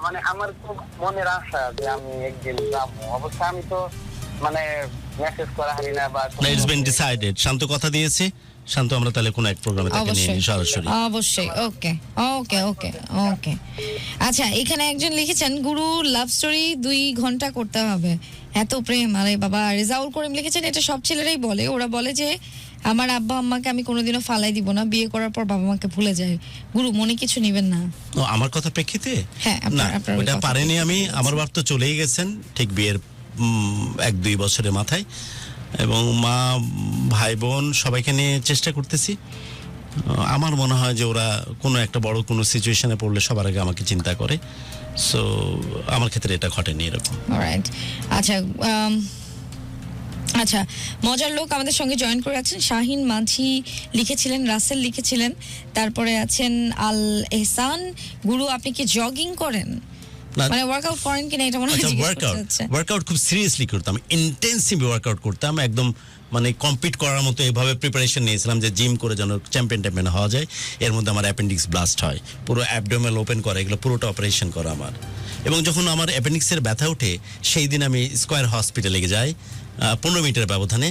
মানে আমার খুব মনের আশা যে আমি একদিন যাবো। অবশ্য আমি তো মানে মেসেজ করা হারি না বা ইটস বিন ডিসাইডেড। শান্ত কথা দিয়েছে। শান্ত, আমরা তাহলে কোনো এক প্রোগ্রামে তাকে নিয়ে অবশ্যই নিই সরাসরি। অবশ্যই, ওকে ওকে ওকে ওকে। আচ্ছা, এখানে একজন লিখেছেন, গুরু লাভ স্টোরি 2 ঘন্টা করতে হবে, এত প্রেম। আরে বাবা, রেজাউল করিম লিখেছেন, এটা সব ছেলেরাই বলে। ওরা বলে যে আমার আব্বা আম্মাকে আমি কোনোদিনও ফালাই দিব না, বিয়ে করার পর বাবা মাকে ভুলে যায়। গুরু, মনে কিছু নেবেন না। ও, আমার কথা প্রেক্ষিতে? হ্যাঁ, না, আপনার ওই ওটা কথা পারেনি প্রেক্ষিতে আমি। বলছি। আমার বাপ তো চলেই গেছেন ঠিক বিয়ের 1-2 বছরের মাথায়, এবং মা ভাই বোন সবাইকে নিয়ে চেষ্টা করতেছি। আমার মনে হয় যে ওরা কোনো একটা বড় কোনো সিচুয়েশনে পড়লে সবার আগে আমাকে চিন্তা করে। সো আমার ক্ষেত্রে এটা ঘটেনি এরকম। অলরাইট। আচ্ছা আচ্ছা, মজার লোক আমাদের সঙ্গে জয়েন করে আছেন। শাহিন মাঝি লিখেছিলেন, রাসেল লিখেছিলেন, তারপরে আছেন আল এহসান। গুরু, আপনি কি জগিং করেন, না, মানে ওয়ার্কআউট করেন কিনা এটা মনে হয় আচ্ছা, জিজ্ঞেস করতে হচ্ছে। ওয়ার্কআউট খুব সিরিয়াসলি করতাম, ইন্টেন্সিভ ওয়ার্কআউট করতাম, একদম মানে কম্পিট করার মতো এভাবে প্রিপারেশন নিয়েছিলাম যে জিম করে যেন চ্যাম্পিয়ন হওয়া যায়। এর মধ্যে আমার অ্যাপেন্ডিক্স ব্লাস্ট হয়, পুরো অ্যাবডোমেন ওপেন করা, এগুলো পুরোটা অপারেশন করা আমার। এবং যখন আমার অ্যাপেন্ডিক্সের ব্যথা ওঠে, সেই দিন আমি স্কয়ার হসপিটালে যাই 15 মিনিটের ব্যবধানে।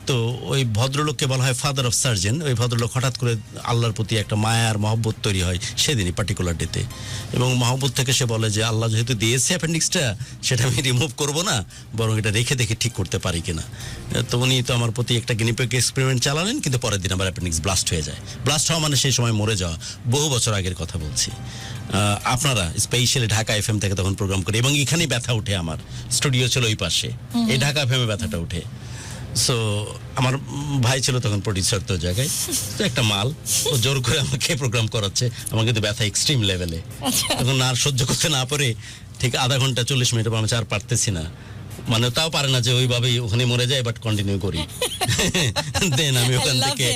তো ওই ভদ্রলোককে বলা হয় ফাদার অফ সার্জন। ওই ভদ্রলোক হঠাৎ করে আল্লাহর প্রতি একটা মায়ার মহব্বত তৈরি হয় সেদিনই, পার্টিকুলার ডেতে। এবং মহব্বত থেকে সে বলে যে আল্লাহ যেহেতু দিয়েছে অ্যাপেন্ডিক্সটা, সেটা আমি রিমুভ করবো না, বরং এটা রেখে দেখে ঠিক করতে পারি কিনা। তো উনি তো আমার প্রতি একটা গিনিপিগ এক্সপেরিমেন্ট চালালেন, কিন্তু পরের দিন আমার অ্যাপেন্ডিক্স ব্লাস্ট হয়ে যায়। ব্লাস্ট হওয়া মানে সেই সময় মরে যাওয়া, বহু বছর আগের কথা বলছি। আপনারা স্পেশালি ঢাকা এফএম থেকে তখন প্রোগ্রাম করি, এবং এখানেই ব্যথা উঠে। আমার স্টুডিও ছিল ওই পাশে, এই ঢাকা এফএমে ব্যথাটা উঠে। সো আমার ভাই ছিল তখন প্রডিউসার, তো জায়গায় তো একটা মাল, ও জোর করে আমাকে প্রোগ্রাম করাচ্ছে। আমার কিন্তু ব্যথা এক্সট্রিম লেভেলে, তখন আর সহ্য করতে না পারে ঠিক আধা ঘন্টা 40 মিনিট আমি আর পারতেছি না, মানে তাও পারে না যে ওইভাবেই ওখানে মরে যায়, বাট কন্টিনিউ করি। দেন আমি ওখান থেকে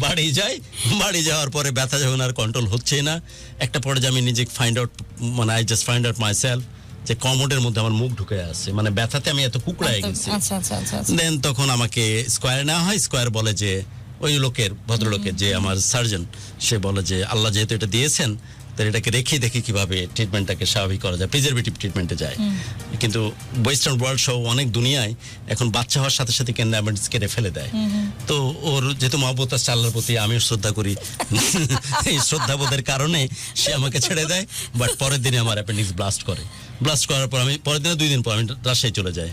বাড়ি যাই। বাড়ি যাওয়ার পরে ব্যথা যখন আর কন্ট্রোল হচ্ছে না, একটা পর্যায়ে আমি নিজে I just find out my self যে কমোডের মধ্যে আমার মুখ ঢুকে আছে, মানে ব্যথাতে আমি এত কুকড়ায় গেছি। আচ্ছা আচ্ছা আচ্ছা। দেন তখন আমাকে স্কয়ারে নেওয়া হয়। স্কয়ার বলে যে ওই ভদ্রলোকের যে আমার সার্জন, সে বলে যে আল্লাহ যেহেতু এটা দিয়েছেন, তাহলে এটাকে রেখে দেখি কিভাবে ট্রিটমেন্টটাকে স্বাভাবিক করা যায়, প্রিজারভেটিভ ট্রিটমেন্টে যায়। কিন্তু ওয়েস্টার্ন ওয়ার্ল্ড সহ অনেক দুনিয়ায় এখন বাচ্চা হওয়ার সাথে সাথে ক্যান্ডামেন্টস কেটে ফেলে দেয়। তো ওর যেহেতু মহব্বত আছে আল্লাহর প্রতি, আমিও শ্রদ্ধা করি, এই শ্রদ্ধাবোধের কারণে সে আমাকে ছেড়ে দেয়। বাট পরের দিনে আমার অ্যাপেন্ডিক্স ব্লাস্ট করার পর আমি পরের দিনে 2 দিন পর আমি রাজশাহী চলে যাই।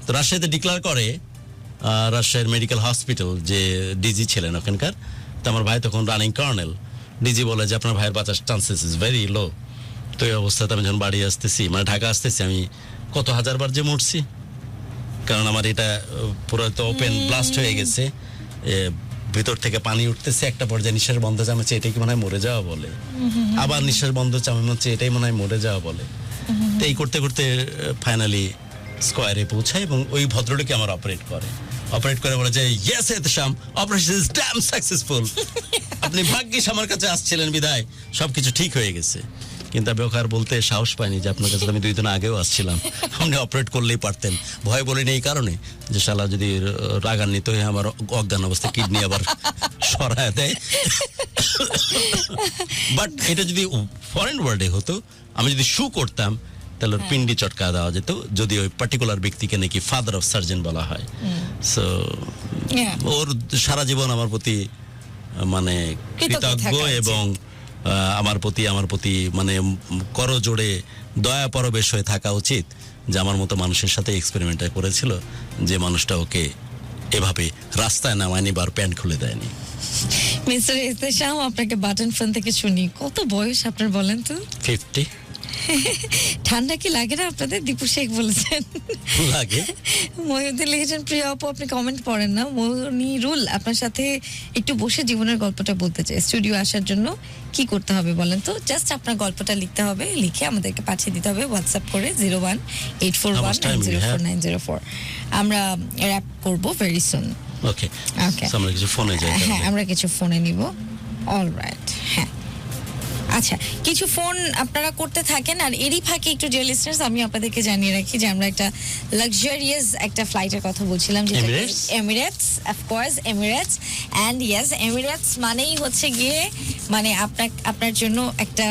তো রাজশাহীতে ডিক্লেয়ার করে রাজশাহীর মেডিকেল হসপিটাল যে ডিজি ছিলেন ওখানকার, তো আমার ভাই তখন রানিং কর্নেল। ডিজি বলে যে আপনার ভাইয়ের বাঁচার চান্সেস ইজ ভেরি লো। তো এই অবস্থাতে আমি যখন বাড়ি আসতেছি, মানে ঢাকা আসতেছি, আমি কত হাজারবার যে মরছি, কারণ আমার এটা পুরো তো ওপেন ব্লাস্ট হয়ে গেছে, ভিতর থেকে পানি উঠতেছে। একটা পর্যায়ে নিঃশ্বাস বন্ধ চামাচ্ছে, এটাই কি মনে হয় মরে যাওয়া বলে। আবার নিঃশ্বাস বন্ধ চামাচ্ছে, এটাই মনে হয় মরে যাওয়া বলে। তো এই করতে করতে ফাইনালি স্কয়ারে পৌঁছায়, এবং ওই ভদ্রলোকে আমার অপারেট করে বলে যে yes Ehtesham, operation is dam successful. আপনি ভাগ্যিস আমার কাছে আসছিলেন বিধায় সবকিছু ঠিক হয়ে গেছে। কিন্তু আমি ওকে আর বলতে সাহস পাইনি যে আপনার কাছে তো আমি 2 দিন আগেও আসছিলাম, আপনি অপারেট করলেই পারতেন। ভয় বলিনি এই কারণে যে শালা যদি রাগান্বিত হয়ে আমার অজ্ঞান অবস্থা কিডনি আবার সরায় দেয়। বাট এটা যদি ফরেন ওয়ার্ল্ডে হতো, আমি যদি শু করতাম তাহলে ওর পিন্ডি চটকা দেওয়া যেত, যদি ওই পার্টিকুলার ব্যক্তিকে নাকি ফাদার অফ সার্জন বলা হয়। সো ওর সারা জীবন আমার প্রতি মানে কৃতজ্ঞ এবং আমার প্রতি মানে করজোড়ে দয়া পরবেশ হয়ে থাকা উচিত যে আমার মতো মানুষের সাথে এক্সপেরিমেন্টটা করেছিল, যে মানুষটা ওকে এভাবে রাস্তায় নামায়নি বা প্যান্ট খুলে দেয়নি। মিস্টার ইহতেশাম, আপনাকে বাটন ফোন থেকে শুনি। কত বয়স আপনার বলেন তো? 50 ঠান্ডা কি লাগে না আপনাদের? দীপু শেখ বলেছেন লাগে। মহিউদ্দিন লিখেছেন, প্রিয় আপু আপনি কমেন্ট পড়েন না। মনিরুল আপনার সাথে একটু বসে জীবনের গল্পটা বলতে চাই। স্টুডিও আসার জন্য কি করতে হবে বলেন তো? জাস্ট আপনার গল্পটা লিখতে হবে, লিখে আমাদেরকে পাঠিয়ে দিতে হবে হোয়াটসঅ্যাপ করে 018419049004। আমরা র‍্যাপ করব ভেরি সুন। ওকে ওকে, আমরা কিছু ফোনে যাই। হ্যাঁ আমরা কিছু ফোনে নিব। অলরাইট, হ্যাঁ আচ্ছা, কিছু ফোন আপনারা করতে থাকেন। আর এরই ফাঁকে একটু ডিয়ার লিসনার্স, আমি আপনাদেরকে জানিয়ে রাখি যে আমরা একটা লাক্সারিয়াস একটা ফ্লাইটের কথা বলছিলাম, যেটা Emirates, of course Emirates. And yes, Emirates মানেই হচ্ছে গিয়ে মানে আপনার জন্য একটা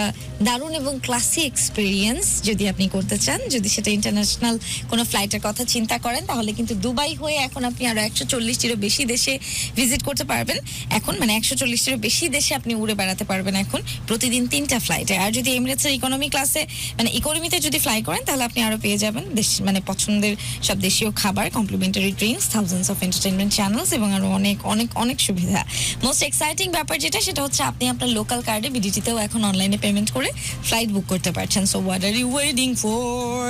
দারুণ এবং ক্লাসি এক্সপিরিয়েন্স যদি আপনি করতে চান। যদি সেটা ইন্টারন্যাশনাল কোনো ফ্লাইটের কথা চিন্তা করেন, তাহলে কিন্তু দুবাই হয়ে এখন আপনি আরো 140টিরও বেশি দেশে ভিজিট করতে পারবেন। এখন মানে 140টিরও বেশি দেশে আপনি উড়ে বেড়াতে পারবেন এখন প্রতিদিন 3টা ফ্লাইটে। আর যদি এমিরেটসের ইকোনমি ক্লাসে মানে ইকোনমিতে যদি ফ্লাই করেন, তাহলে আপনি আরো পেয়ে যাবেন মানে পছন্দের সব দেশীয় খাবার, complimentary drinks, thousands of entertainment channels এবং আরো অনেক অনেক অনেক সুবিধা। মোস্ট এক্সাইটিং ব্যাপার যেটা, সেটা হচ্ছে আপনি আপনার লোকাল কার্ডে বিডিটিতেও এখন অনলাইনে পেমেন্ট করে ফ্লাইট বুক করতে পারছেন। So what are you waiting for?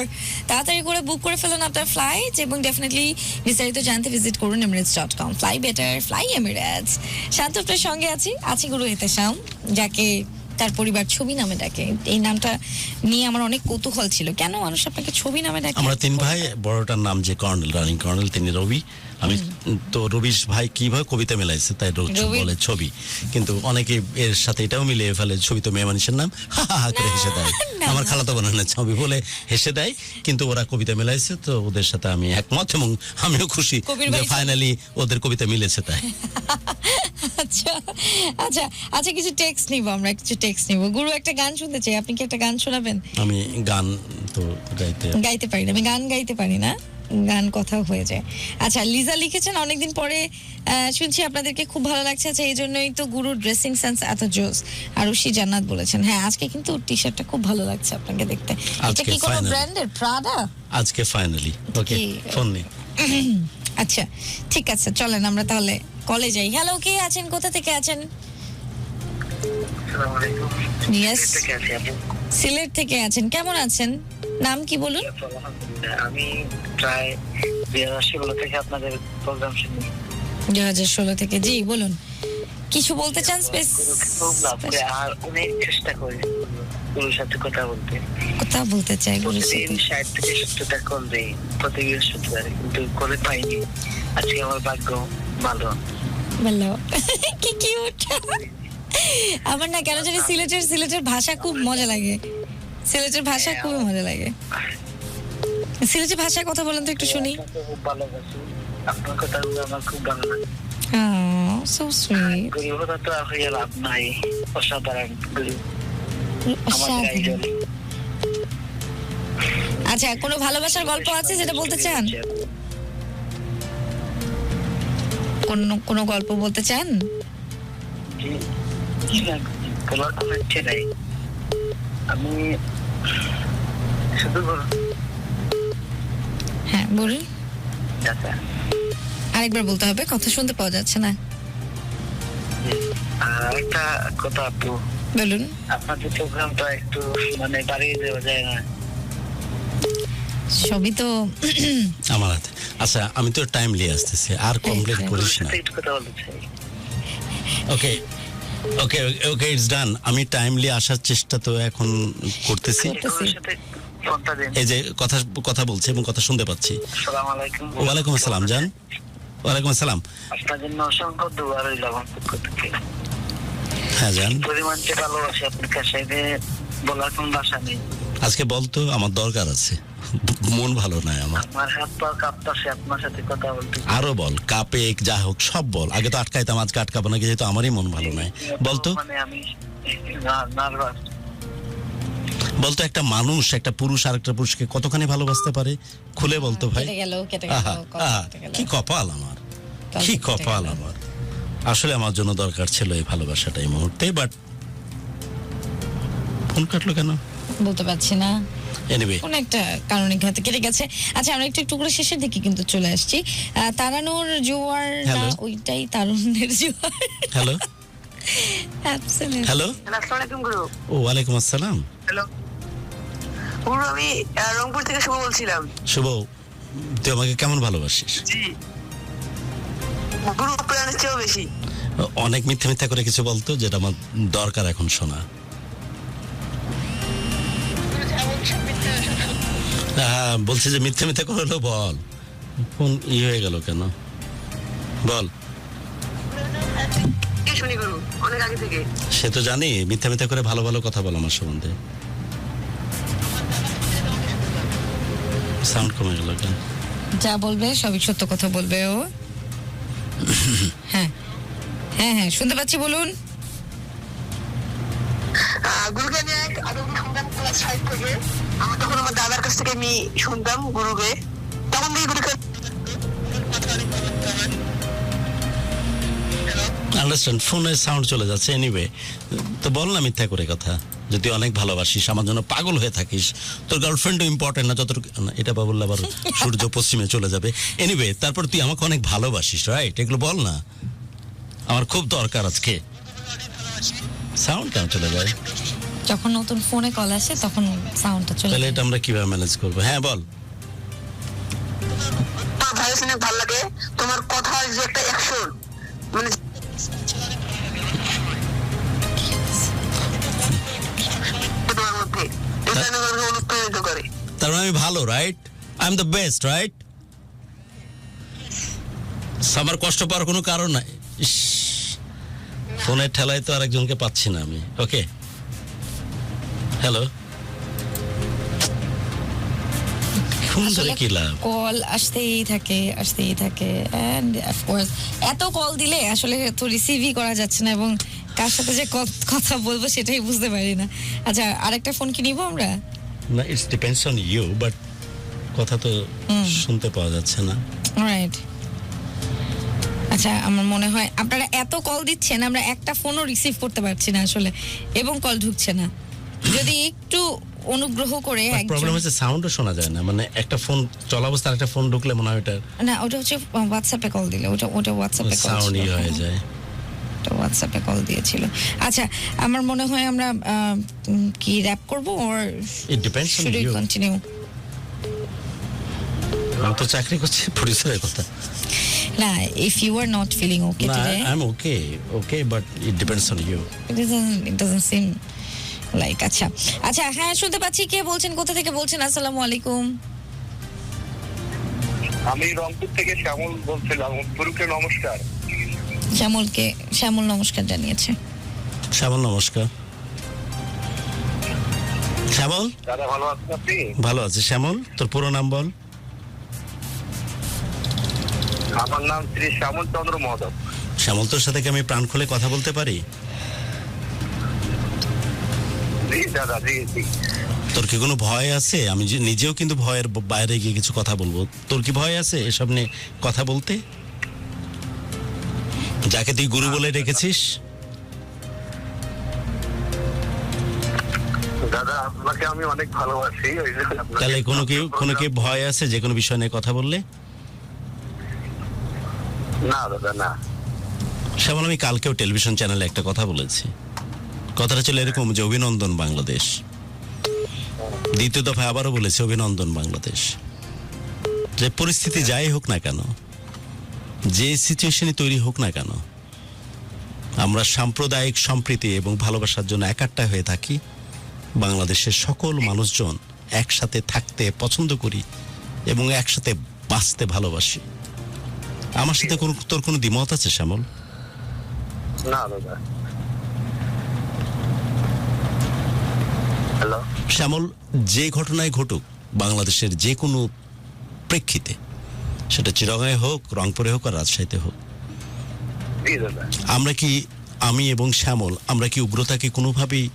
তাড়াতাড়ি করে বুক করে ফেলুন আপনার ফ্লাইট এবং ডেফিনেটলি বিস্তারিত জানতে ভিজিট করুন emirates.com। Fly better, fly Emirates. Shanto আপনার সঙ্গে আছি গুরু ইহতেশাম, যাকে তার পরিবার ছবি নামে ডাকে। এই নামটা নিয়ে আমার অনেক কৌতূহল ছিল, কেন মানুষ আপনাকে ছবি নামে ডাকে? আমরা 3 ভাই, বড়টার নাম যে কর্নেল, রানিং কর্নেল, তিনি রবি। আমি তো রবিশ ভাই কিভাবে কবিতা মেলাইছে তাই বলে ছবি, কিন্তু অনেকে এর সাথে এটাও মিলিয়ে ফেলে ছবি তো মেয়ে মানুষের নাম, হা হা করে হেসে দেয়। আমার খালাতো বোনের ছবি বলে হেসে দেয়, কিন্তু ওরা কবিতা মেলাইছে তো ওদের সাথে আমি একমত এবং আমিও খুশি যে ফাইনালি ওদের কবিতা মিলেছে তাই। আচ্ছা আচ্ছা আচ্ছা, কিছু টেক্সট নিব, আমরা কিছু টেক্সট নিব। গুরু একটা গান শুনতে চাই, আপনি কি একটা গান শোনাবেন? আমি গান তো গাইতে পারি না, আমি গান গাইতে পারি না, গান কথাও হয়ে যায়। আচ্ছা, লিজা লিখেছেন, অনেকদিন পরে শুনছি আপনাদেরকে, খুব ভালো লাগছে। আচ্ছা, এই জন্যই তো গুরুর ড্রেসিং সেন্স এত জোস। আর উশি জান্নাত বলেছেন, হ্যাঁ আজকে কিন্তু টি শার্টটা খুব ভালো লাগছে আপনাকে দেখতে। এটা কি কোনো ব্র্যান্ডের? প্রাডা? আজকে ফাইনালি ওকে ফোন নেই। আচ্ছা ঠিক আছে, চলেন আমরা তাহলে কলে যাই। হ্যালো, কে আছেন, কোথা থেকে আছেন? সিলেট থেকে আছেন, কেমন আছেন? নাম কি বলুন? আমি প্রায় 2016 থেকে আপনাদের প্রোগ্রাম শুনি। 2016 থেকে, জি বলুন, কিছু বলতে চান? আর অনেক চেষ্টা করি গুরুর সাথে কথা বলতে চাই গুরুর সাথে। 60 থেকে 70টা কল দেই প্রতি বৃহস্পতিবারে, কিন্তু করে পাইনি। আজকে আমার ভাগ্য ভালো। কি কিউট। আমার না কেন জানি সিলেটের ভাষা খুব মজা লাগে। সিলেটের ভাষা খুবই মজা লাগে। সিলেটের ভাষায় কথা বলেন তো একটু শুনি। খুব ভালোবাসি আপনার কথাগুলো, আমার খুব ভালো লাগে। So sweet. গুরুর কথা তো আর হইয়া লাভ নাই, অসাধারণ গুরু, আমাদের আইডল। আচ্ছা, কোনো ভালোবাসার গল্প আছে যেটা বলতে চান? কোন গল্প বলতে চান? আমি শুধু হ্যাঁ বলুন। আরেকবার বলতে হবে, কথা শুনতে পাওয়া যাচ্ছে না। একটা কথা আপু, বলুন। আপনাদের প্রোগ্রামটা একটু মানে বাড়িয়ে দেওয়া যায় না? সবই তো আমার হাতে। আচ্ছা, আমি তো টাইমলি আসতেছি, আর কমপ্লেন করিস না। ওকে ওকে ওকে, ইটস ডান। আমি টাইমলি আসার চেষ্টা তো এখন করতেছি। এই যে কথা বলছি এবং কথা শুনতে পাচ্ছি। আসসালামু আলাইকুম। ওয়ালাইকুম আসসালাম জান। ওয়ালাইকুম আসসালাম। আপনার জন্য অসংখ্য দোয়া রইল আমার পক্ষ থেকে। হ্যাঁ জান। পরিমাণ যে ভালোবাসি আপনার কাছে, বলার কোন ভাষা নেই। আজকে বলতো, আমার দরকার আছে, মন ভালো নাই আমার। আমার হাত পা কাঁপতাছে আপনার সাথে কথা বলতে। আরো বল, কাপে যা হোক সব বল। আগে তো আটকাইতাম, আজকে আটকাবো না, যেহেতু আমারই মন ভালো নাই। বলতো মানে আমি নার্ভাস। বলতো, একটা মানুষ, একটা পুরুষ আরেকটা পুরুষকে কতখানি ভালোবাসতে পারে? খুলে বলতো ভাই। কেটে আহা, গেল আহা, কি কপাল আমার, কি কপাল আমার। আসলে আমার জন্য দরকার ছিল এই ভালোবাসাটা এই মুহূর্তে, বাট ফোন কাটলো কেন বলতে পারছি না, এনিওয়ে। কোন একটা কারণে হয়তো কেটে গেছে। আচ্ছা, আমরা একটু টুকরো শেষের দিকে কিন্তু চলে আসছি। তারানোর জোয়ার না, Hello? ওইটাই তারুণ্যের জোয়ার। Hello Absolutely. হ্যালো, আসসালামু আলাইকুম গুরু। ও ওয়ালাইকুম আসসালাম। হ্যালো গুরু, আমি রংপুর থেকে শুভ বলছিলাম। শুভ, তুই আমাকে কেমন ভালোবাসিস? জি গুরু, প্রাণের চেয়েও বেশি। অনেক মিথ্যা মিথ্যা করে কিছু বলতো, যেটা আমার দরকার এখন শোনা। হ্যাঁ, বলছি যে মিথ্যা মিথ্যা করে হলো বল। ফোন হয়ে গেল কেন বল। কি শুনি গুরু, অনেক আগে থেকে। সে তো জানি, মিথ্যা মিথ্যা করে ভালো ভালো কথা বল আমার সম্বন্ধে। সাউন্ড কমে গেল কেন? যা বলবে সবই সত্য কথা বলবে ও। হ্যাঁ হ্যাঁ হ্যাঁ, শুনতে পাচ্ছি, বলুন। গুরুকে আমি আগে শুনতাম ক্লাস 5 থেকে। আমার তখন আমার দাদার কাছ থেকে আমি শুনতাম গুরুকে, তখন থেকে গুরুকে। আন্ডারস্ট্যান্ড, ফোনের সাউন্ড চলে যাচ্ছে। এনিওয়ে, তো বল না মিথ্যা করে কথা। যদি অনেক ভালোবাসিস, আমার জন্য পাগল হয়ে থাকিস, তোর গার্লফ্রেন্ডও ইম্পর্টেন্ট না যতটুকু না, এটা বা বললে আবার সূর্য পশ্চিমে চলে যাবে। এনিওয়ে, তারপর তুই আমাকে অনেক ভালোবাসিস, রাইট? এগুলো বল না, আমার খুব দরকার আজকে। সাউন্ড কেন চলে যায়? যখন নতুন ফোনে কল আসে তখন সাউন্ডটা চলে তাহলে যায়। এটা আমরা কিভাবে ম্যানেজ করবো? হ্যাঁ বল। তোমার ভয়েস অনেক ভালো লাগে, তোমার কথার যে একটা অ্যাকশন, মানে তোমার মধ্যে, এটা আমাকে অনুপ্রাণিত করে। তার মানে আমি ভালো, right? I am the best, right? আমার কষ্ট পাওয়ার কোনো কারণ নাই। ইস, ফোনের ঠেলায় তো আরেকজনকে পাচ্ছি না আমি। ওকে, হ্যালো, ফোন ধরে কি লাভ? কল আসতেই থাকে এন্ড অফ কোর্স এত কল দিলে আসলে তো রিসিভই করা যাচ্ছে না, এবং কার সাথে যে কথা বলবো সেটাই বুঝতে পারি না। আচ্ছা, আরেকটা ফোন কি নিবো আমরা? না, it's depends on you, but কথা তো শুনতে পাওয়া যাচ্ছে না। রাইট। আচ্ছা, আমার মনে হয় আপনারা এত কল দিচ্ছেন, আমরা একটা ফোনও রিসিভ করতে পারছি না আসলে, এবং কল ঢুকছে না। যদি একটু অনুগ্রহ করে প্রবলেম হচ্ছে সাউন্ডও শোনা যায় না, মানে একটা ফোন চলা অবস্থায় একটা ফোন ঢুকলে মনে হয় ওটা না, ওটা হচ্ছে হোয়াটসঅ্যাপে কল দিলে, ওটা হোয়াটসঅ্যাপে কল সাউন্ডই হয়ে যায়। হোয়াটসঅ্যাপে কল দিয়েছিল। আচ্ছা, আমার মনে হয় আমরা কি র‍্যাপ করব, or it depends on should we you. Continue? আমি তো চাকরি করছি, পরিচয়ের কথা না, if you are not feeling okay না। Today, I am okay, but it depends on you. It doesn't seem like. আচ্ছা আচ্ছা, হ্যাঁ শুনতে পাচ্ছি। কে বলছেন, কোথা থেকে বলছেন? আসসালামু আলাইকুম। আমি রংপুর থেকে শ্যামল বলছিলাম। গুরুকে নমস্কার। শ্যামল নমস্কার জানিয়েছে। শ্যামল নমস্কার। শ্যামল, দাদা ভালো আছেন আপনি? ভালো আছে। শ্যামল, তোর পুরো নাম বল। আমার নাম শ্রী শ্যামল চন্দ্র মহোদয়। শ্যামল, তোর সাথে কি আমি প্রাণ খুলে কথা বলতে পারি? জি দাদা, জি জি। তোর কি কোনো ভয় আছে? আমি নিজেও কিন্তু ভয়ের বাইরে গিয়ে কিছু কথা বলবো। তোর কি ভয় আছে এসব নিয়ে কথা বলতে? যাকে তুই গুরু বলে রেখেছিস? দাদা আপনাকে আমি অনেক ভালোবাসি, ওই জন্য আপনাকে- তাহলে কোনো কি ভয় আছে যে কোনো বিষয় নিয়ে কথা বললে? না দাদা, না। শ্যামল, আমি কালকেও টেলিভিশন চ্যানেলে একটা কথা বলেছি। কথাটা ছিল এরকম যে অভিনন্দন বাংলাদেশ। দ্বিতীয় দফায় আবারও বলেছি অভিনন্দন বাংলাদেশ। যে পরিস্থিতি যাই হোক না কেন, যে সিচুয়েশনই তৈরি হোক না কেন, আমরা সাম্প্রদায়িক সম্প্রীতি এবং ভালোবাসার জন্য একাট্টা হয়ে থাকি। বাংলাদেশের সকল মানুষজন একসাথে থাকতে পছন্দ করি এবং একসাথে বাঁচতে ভালোবাসি। আমার সাথে তোর কোনো দ্বিমত আছে শ্যামল? না দাদা। শ্যামল, যে ঘটনায় ঘটুক বাংলাদেশের যে কোনো প্রেক্ষিতে, সেটা চিটাগাঁয়ে হোক, রংপুরে হোক আর রাজশাহীতে হোক, জি দাদা। আমি এবং শ্যামল আমরা কি উগ্রতাকে কোনোভাবেই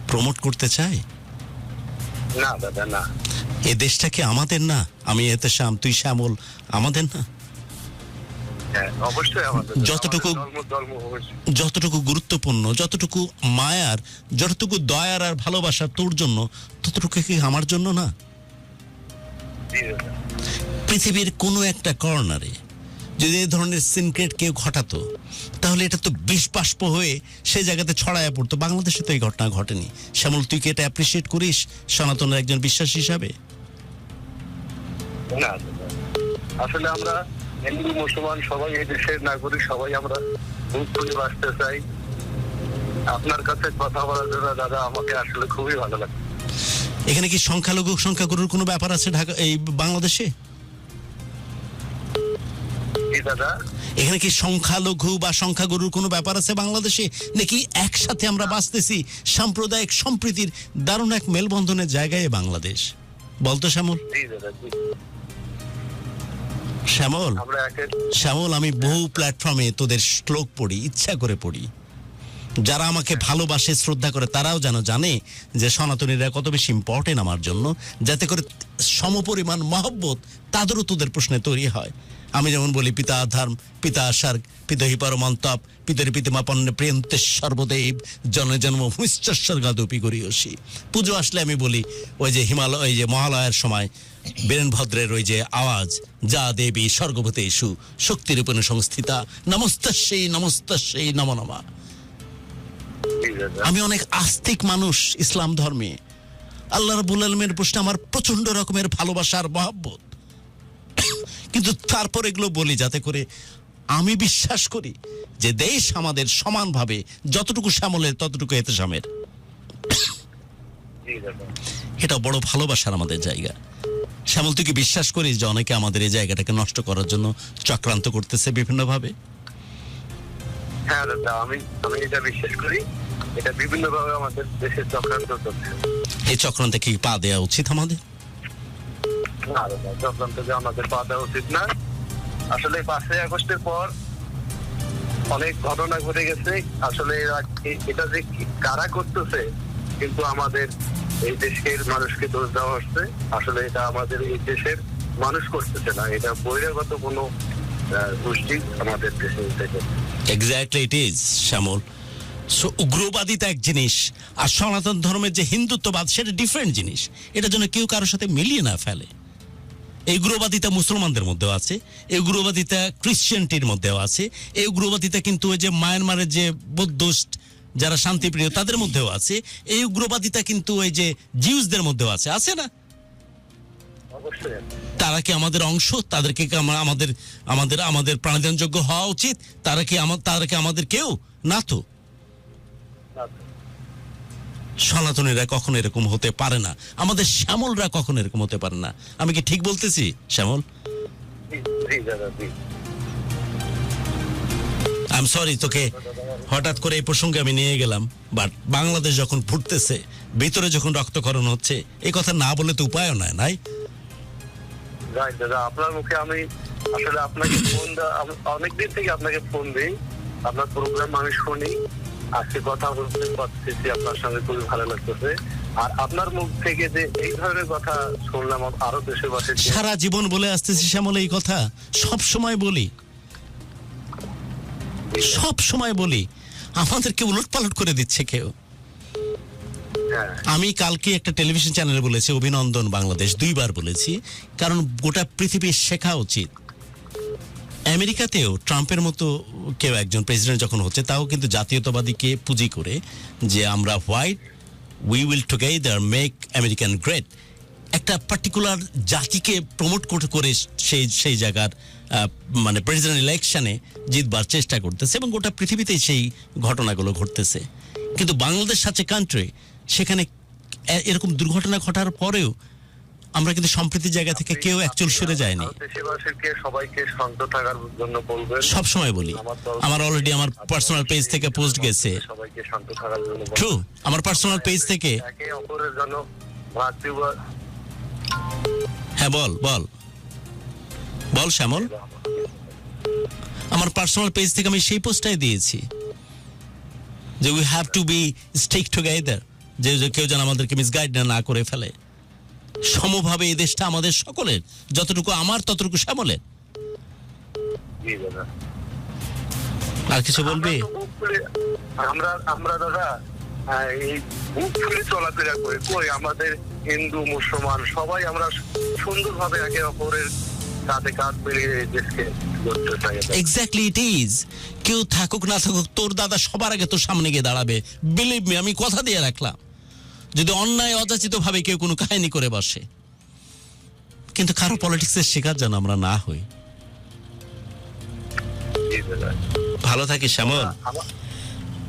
প্রমোট করতে চাই? না দাদা, না। এ দেশটা কি আমাদের না? আমি এতে শ্যাম, তুই শ্যামল, আমাদের না? হ্যাঁ, অবশ্যই আমাদের। যতটুকু- আমাদের ধর্ম অবশ্যই। যতটুকু গুরুত্বপূর্ণ, যতটুকু মায়ার, যতটুকু দয়ার আর ভালোবাসার তোর জন্য, ততটুকু কি আমার জন্য না? জি দাদা। পৃথিবীর কোনো একটা কর্নারে যদি এই ধরনের সিনক্রেট কেউ ঘটাতো, তাহলে এটা তো বিষ বাষ্প হয়ে সেই জায়গাতে ছড়ায় পড়তো। বাংলাদেশে তো এই ঘটনা ঘটেনি। শ্যামল, তুই কি এটা অ্যাপ্রিসিয়েট করিস সনাতনের একজন বিশ্বাস হিসাবে? না দাদা, আসলে আমরা হিন্দু মুসলমান সবাই এই দেশের নাগরিক, সবাই আমরা মুখ খুলে বাঁচতে চাই। আপনার কাছে কথা বলার জন্য দাদা আমাকে আসলে খুবই ভালো লাগে। এখানে কি সংখ্যালঘু সংখ্যাগুরুর কোনো ব্যাপার আছে ঢাকা এই বাংলাদেশে? জি দাদা। এখানে কি সংখ্যালঘু বা সংখ্যাগুরুর কোনো ব্যাপার আছে বাংলাদেশে? নাকি একসাথে আমরা বাঁচতেছি সাম্প্রদায়িক সম্প্রীতির দারুণ এক মেলবন্ধনের জায়গায় বাংলাদেশ? বলতো শ্যামল। জি দাদা, জি। শ্যামল, আমরা একে শ্যামল, আমি বহু প্ল্যাটফর্মে তোদের শ্লোক পড়ি, ইচ্ছা করে পড়ি। যারা আমাকে ভালোবাসে, শ্রদ্ধা করে, তারাও যেন জানে যে সনাতনীরা কত বেশি ইম্পর্টেন্ট আমার জন্য, যাতে করে সমপরিমাণ মহব্বত তাদেরও তোদের প্রশ্নে তৈরি হয়। আমি যেমন বলি, পিতা ধর্ম, পিতা স্বর্গ, পিতহি পরমন্তপ, পিতরি পিতামা পণ্য প্রিয়ন্তে সর্বদেব, জনে জন্ম ভূমিশ্চর্গাদপি করিয়সী। পুজো আসলে আমি বলি, ওই যে হিমালয়, ওই যে মহালয়ার সময় বীরেন ভদ্রের ওই যে আওয়াজ, যা দেবী স্বর্গভূতেষু শক্তিরূপেণ সংস্থিতা, নমস্তস্যৈ নমস্তস্যৈ নমো নমঃ। জি দাদা। আমি অনেক আস্তিক মানুষ ইসলাম ধর্মে। আল্লাহ রাব্বুল আলামিনের প্রশ্নে আমার প্রচন্ড রকমের ভালোবাসার মহব্বত, কিন্তু তারপর এগুলো বলি যাতে করে আমি বিশ্বাস করি যে দেশ আমাদের সমানভাবে, যতটুকু শ্যামলের ততটুকু এতেশামের। জি দাদা। এটা বড় ভালোবাসার আমাদের জায়গা। শ্যামল, তুই কি বিশ্বাস করিস যে অনেকে আমাদের এই জায়গাটাকে নষ্ট করার জন্য চক্রান্ত করতেছে বিভিন্নভাবে? হ্যাঁ দাদা, আমি এটা বিশ্বাস করি। এটা বিভিন্ন ভাবে আমাদের দেশের চক্রান্ত চলছে। এই চক্রান্তে কি পা দেওয়া উচিত আমাদের? না দাদা, চক্রান্ত যে আমাদের পা দেওয়া উচিত না। আসলে 5ই আগস্টের পর অনেক ঘটনা ঘটে গেছে। আসলে এটা যে কারা করতেছে, কিন্তু আমাদের এই দেশের মানুষকে দোষ দেওয়া হচ্ছে। আসলে এটা আমাদের এই দেশের মানুষ করতেছে না, এটা বহিরাগত কোনো গোষ্ঠী আমাদের দেশে থেকে। Exactly it is Shyamal. So উগ্রবাদিতা এক জিনিস, আর সনাতন ধর্মের যে হিন্দুত্ববাদ সেটা ডিফারেন্ট জিনিস। এটা যেন কেউ কারোর সাথে মিলিয়ে না ফেলে। এই উগ্রবাদিতা মুসলমানদের মধ্যেও আছে, এই উগ্রবাদিতা ক্রিশ্চিয়ানটির মধ্যেও আছে, এই উগ্রবাদিতা কিন্তু ওই যে মায়ানমারের যে বৌদ্ধিস্ট যারা শান্তিপ্রিয় তাদের মধ্যেও আছে, এই উগ্রবাদিতা কিন্তু ওই যে জিউসদের মধ্যেও আছে, আছে না? অবশ্যই। তারা কি আমাদের অংশ? তাদেরকে কি আমাদের আমাদের আমাদের প্রাণদানযোগ্য হওয়া উচিত? তারা কি আমাদের কেউ না? তো সনাতনীরা কখনো এরকম হতে পারে না, আমাদের শ্যামলরা কখনো এরকম হতে পারে না। আমি কি ঠিক বলতেছি শ্যামল? জি দাদা, জি। আই এম সরি তোকে হঠাৎ করে এই প্রসঙ্গে আমি নিয়ে গেলাম, বাট বাংলাদেশ যখন ফুটতেছে, ভিতরে যখন রক্তক্ষরণ হচ্ছে, এই কথা না বলে তো উপায়ও নাই, নাই? রাইট দাদা, আপনার মুখে আমি আসলে আপনাকে অনেকদিন থেকে আপনাকে ফোন দিই, আপনার প্রোগ্রাম আমি শুনি। আজকে কথা বলতে পারতেছি আপনার সঙ্গে, খুবই ভালো লাগতেছে। আর আপনার মুখ থেকে যে এই ধরনের কথা শুনলাম, আরো দেশবাসী সারা জীবন বলে আসতেছি শ্যামল এই কথা, সব সময় বলি, সব সময় বলি, আমাদেরকে উলটপালট করে দিচ্ছে কেউ। হ্যাঁ। আমি কালকে একটা টেলিভিশন চ্যানেলে বলেছি, অভিনন্দন বাংলাদেশ 2 বার বলেছি, কারণ গোটা পৃথিবীর শেখা উচিত। আমেরিকাতেও ট্রাম্পের মতো কেউ একজন প্রেসিডেন্ট যখন হচ্ছে, তাও কিন্তু জাতীয়তাবাদীকে পুঁজি করে যে আমরা white, we will together make American great, একটা পার্টিকুলার জাতিকে প্রমোট করে সেই জায়গার মানে প্রেসিডেন্ট ইলেকশনে জিতবার চেষ্টা করতেছে, এবং গোটা পৃথিবীতেই সেই ঘটনাগুলো ঘটতেছে। কিন্তু বাংলাদেশ সাচ এ কান্ট্রি, সেখানে এরকম দুর্ঘটনা ঘটার পরেও আমরা কিন্তু সম্প্রীতির জায়গা থেকে কেউ একচুল সরে যায়নি। দেশবাসীকে সবাইকে শান্ত থাকার জন্য বলবেন। সব সময় বলি, আমার অলরেডি আমার পার্সোনাল পেজ থেকে পোস্ট গেছে। সবাইকে শান্ত থাকার জন্য বলবেন। ট্রু, আমার পার্সোনাল পেজ থেকে। একে অপরের জন্য ভ্রাতৃত্ব। হ্যাঁ বল বল বল শ্যামল। আমার পার্সোনাল পেজ থেকে আমি সেই পোস্টটাই দিয়েছি যে we have to be stick together, যে কেউ যেন আমাদেরকে মিসগাইড না করে ফেলে। সমভাবে এই দেশটা আমাদের সকলের, যতটুকু আমার ততটুকু শ্যামলের। জি দাদা। আর কিছু বলবি? আমরা আমরা দাদা এই বুক ফুলে চলাফেরা করি, কই আমাদের হিন্দু মুসলমান সবাই আমরা সুন্দরভাবে একে অপরের কাঁধে কাঁধ মিলিয়ে এই দেশকে গড়তে চাই। Exactly it is. কেউ থাকুক না থাকুক, তোর দাদা সবার আগে তোর সামনে গিয়ে দাঁড়াবে, বিলিভ মি, আমি কথা দিয়ে রাখলাম। যদি অন্যায় অযাচিত ভাবে কেউ কোনো কাহিনী করে বসে, কিন্তু কারো পলিটিক্সের শিকার যেন আমরা না হই। ভালো থাকিস শ্যামল।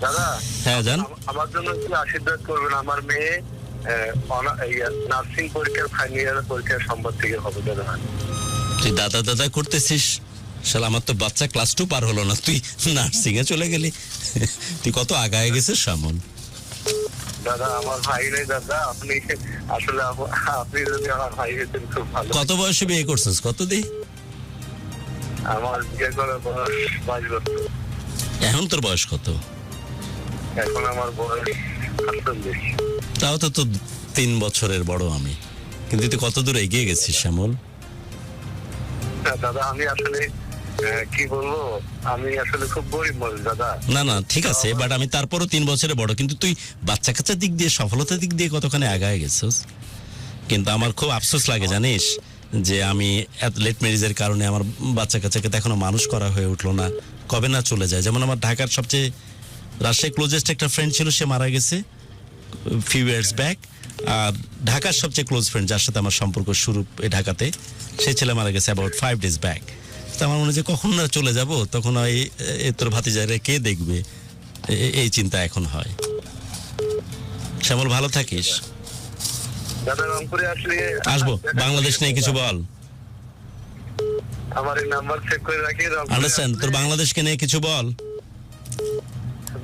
দাদা হ্যাঁ জান, আমার জন্য একটু আশীর্বাদ করবেন। আমার মেয়ে নার্সিং পরীক্ষার ফাইনাল ইয়ার পরীক্ষার সম্ভব থেকে হবে দাদা। তুই দাদা দাদা করতেছিস, শালা আমার তো বাচ্চা ক্লাস 2 পার হলো না, তুই নার্সিং এ চলে গেলি। তুই কত আগায় গেছিস শ্যামল। দাদা আমার ভাই নেই দাদা, আপনি আসলে আপনি যদি আমার ভাই হতেন খুব ভালো। কত বয়সে বিয়ে করছিস? কত দি? আমার বিয়ে করার বয়স 22 বছর। এখন তোর বয়স কত? এখন আমার বয়স 48। তাও তো 3 বছরের বড় আমি, কিন্তু তুই কত দূর এগিয়ে গেছিস শ্যামল। দাদা আমি আসলে কি বলবো, আমি আসলে খুব গরিব মানুষ দাদা। না না ঠিক আছে, বাট আমি তারপরও 3 বছরের বড়, কিন্তু তুই বাচ্চা কাচ্চার দিক দিয়ে, সফলতার দিক দিয়ে কতখানি আগায় গেছিস। কিন্তু আমার খুব আফসোস লাগে জানিস, যে আমি এত লেট ম্যারেজের কারণে আমার বাচ্চা কাচ্চাকে তো এখনো মানুষ করা হয়ে উঠলো না, কবে না চলে যায়। যেমন আমার ঢাকার সবচেয়ে রাজশাহী ক্লোজেস্ট একটা ফ্রেন্ড ছিল, সে মারা গেছে ফিউ ইয়ার্স ব্যাক। আর ঢাকার সবচেয়ে ক্লোজ ফ্রেন্ড, যার সাথে আমার সম্পর্ক শুরু এই ঢাকাতে, সে ছেলে মারা গেছে অ্যাবাউট 5 days ব্যাক। তো আমার মনে হয় যে কখন না চলে যাব, তখন ওই তোর ভাতিজারে কে দেখবে, এই চিন্তা এখন হয়। শ্যামল ভালো থাকিস। দাদা রংপুরে আসলে আসবো, বাংলাদেশ নিয়ে কিছু বল। আমার এই নাম্বার চেক করে রাখি। আন্ডারস্ট্যান্ড, তোর বাংলাদেশকে নিয়ে কিছু বল।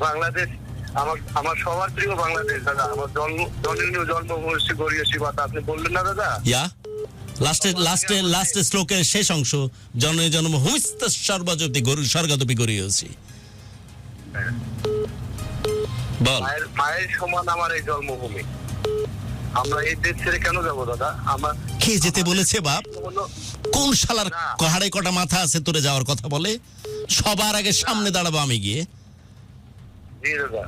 বাংলাদেশ আমার সবার প্রিয় বাংলাদেশ দাদা। আমার জন্মভূমি গড়িয়েছি কথা আপনি বললেন না দাদা। ইয়া লাস্টে শ্লোকের শেষ অংশ, জননী জন্মভূমি সর্বজপি স্বর্গতপি গড়িয়েছি। বল। মায়ের সমান আমার এই জন্মভূমি। আমরা এই দেশ ছেড়ে কেন যাবো দাদা? আমার কে যেতে বলেছে বাপ? কোন শালার কহাড়ে কটা মাথা আছে তোরে যাওয়ার কথা বলে? সবার আগে সামনে দাঁড়াবো আমি গিয়ে। জি দাদা,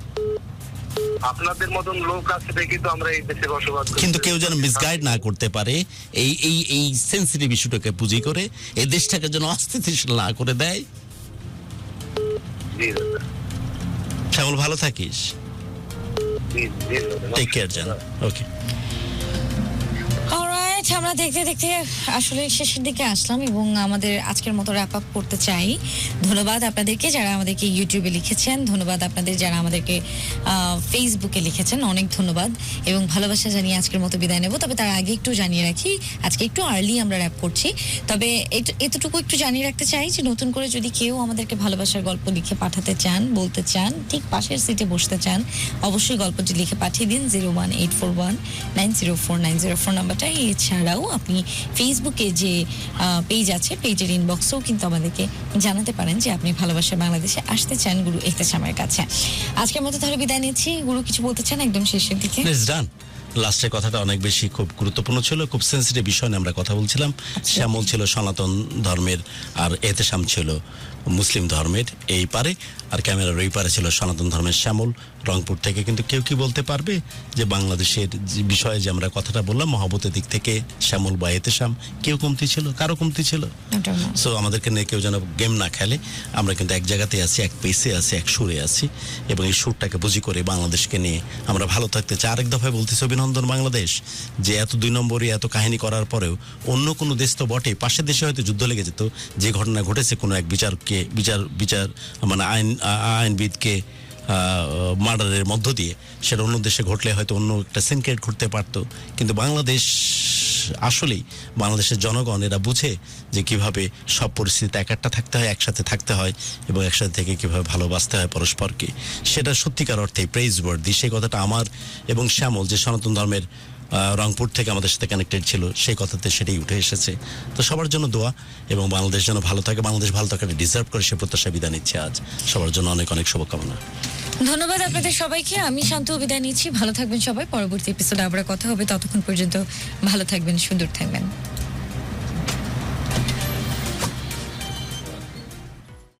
আপনাদের মতন লোক আছে দেখি তো আমরা এই দেশে বসবাস করি। কিন্তু কেউ যেন মিসগাইড না করতে পারে, এই সেন্সিটিভ ইস্যুটাকে পুঁজি করে এই দেশটাকে যেন অস্থিতিশীল না করে দেয়। জি দাদা। শ্যামল ভালো থাকিস। জি দাদা। টেক কেয়ার জান। ওকে। অলরাইট, আমরা দেখতে দেখতে আসলে শেষের দিকে আসলাম এবং আমাদের আজকের মতো র্যাপ আপ করতে চাই। ধন্যবাদ আপনাদেরকে যারা আমাদেরকে ইউটিউবে লিখেছেন, ধন্যবাদ আপনাদের যারা আমাদেরকে ফেসবুকে লিখেছেন, অনেক ধন্যবাদ এবং ভালোবাসা জানিয়ে আজকের মতো বিদায় নেব। তবে তার আগে একটু জানিয়ে রাখি, আজকে একটু আর্লি আমরা র্যাপ করছি, তবে এতটুকু একটু জানিয়ে রাখতে চাই যে নতুন করে যদি কেউ আমাদেরকে ভালোবাসার গল্প লিখে পাঠাতে চান, বলতে চান, ঠিক পাশের সিটে বসতে চান, অবশ্যই গল্পটি লিখে পাঠিয়ে দিন 01841904904 নাম্বারটা। এছাড়াও আপনি ফেসবুকে যে পেজ আছে, পেজের ইনবক্সেও কিন্তু আমাদেরকে জানাতে পারেন যে আপনি ভালোবাসা বাংলাদেশে আসতে চান গুরু এহতেশামের কাছে। আজকের মতো তাহলে বিদায় নিচ্ছি। গুরু কিছু বলতে চান একদম শেষের দিকে? ডান। লাস্টের কথাটা অনেক বেশি খুব গুরুত্বপূর্ণ ছিল, খুব সেন্সিটিভ বিষয় নিয়ে আমরা কথা বলছিলাম। শ্যামল ছিল সনাতন ধর্মের, আর এহতেশাম ছিল মুসলিম ধর্মের এই পারে, আর ক্যামেরার ওই পারে ছিল সনাতন ধর্মের শ্যামল রংপুর থেকে। কিন্তু কেউ কি বলতে পারবে যে বাংলাদেশের যে বিষয়ে যে আমরা কথাটা বললাম, মহব্বতের দিক থেকে শ্যামল বা এহতেশাম কেউ কমতি ছিল? কারো কমতি ছিল? সো আমাদেরকে নিয়ে কেউ যেন গেম না খেলে। আমরা কিন্তু এক জায়গাতে আছি, এক পেসে আছি, এক সুরে আছি, এবং এই সুরটাকে বুঝি করে বাংলাদেশকে নিয়ে আমরা ভালো থাকতে চাই। আরেক দফায় বলতেছি অভিনন্দন বাংলাদেশ, যে এত 2 নম্বরই এত কাহিনী করার পরেও অন্য কোনো দেশ তো বটে, পাশের দেশে হয়তো যুদ্ধ লেগে যেত, যে ঘটনা ঘটেছে কোনো এক বিচার মানে আইনবিদকে মার্ডারের মধ্য দিয়ে, সেটা অন্য দেশে ঘটলে হয়তো অন্য একটা সিনক্রেট ঘটতে পারতো। কিন্তু বাংলাদেশ আসলেই বাংলাদেশের জনগণ এরা বুঝে যে কিভাবে সব পরিস্থিতিতে একাট্টা থাকতে হয়, একসাথে থাকতে হয় এবং একসাথে থেকে কিভাবে ভালোবাসতে হয় পরস্পরকে। সেটা সত্যিকার অর্থে প্রেইজ ওয়ার্দি। সেই কথাটা আমার এবং শ্যামল যে সনাতন ধর্মের রংপুর থেকে আমাদের সাথে কানেক্টেড ছিল, সেই কথাতে সেটাই উঠে এসেছে। তো সবার জন্য দোয়া, এবং বাংলাদেশ যেন ভালো থাকে, বাংলাদেশ ভালো থাকাটা ডিজার্ভ করে সে প্রত্যাশা বিদায় নিচ্ছে আজ। সবার জন্য অনেক অনেক শুভকামনা। ধন্যবাদ আপনাদের সবাইকে। আমি শান্ত বিদায় নিচ্ছি। ভালো থাকবেন সবাই। পরবর্তী এপিসোডে আবার কথা হবে। ততক্ষণ পর্যন্ত ভালো থাকবেন, সুন্দর থাকবেন।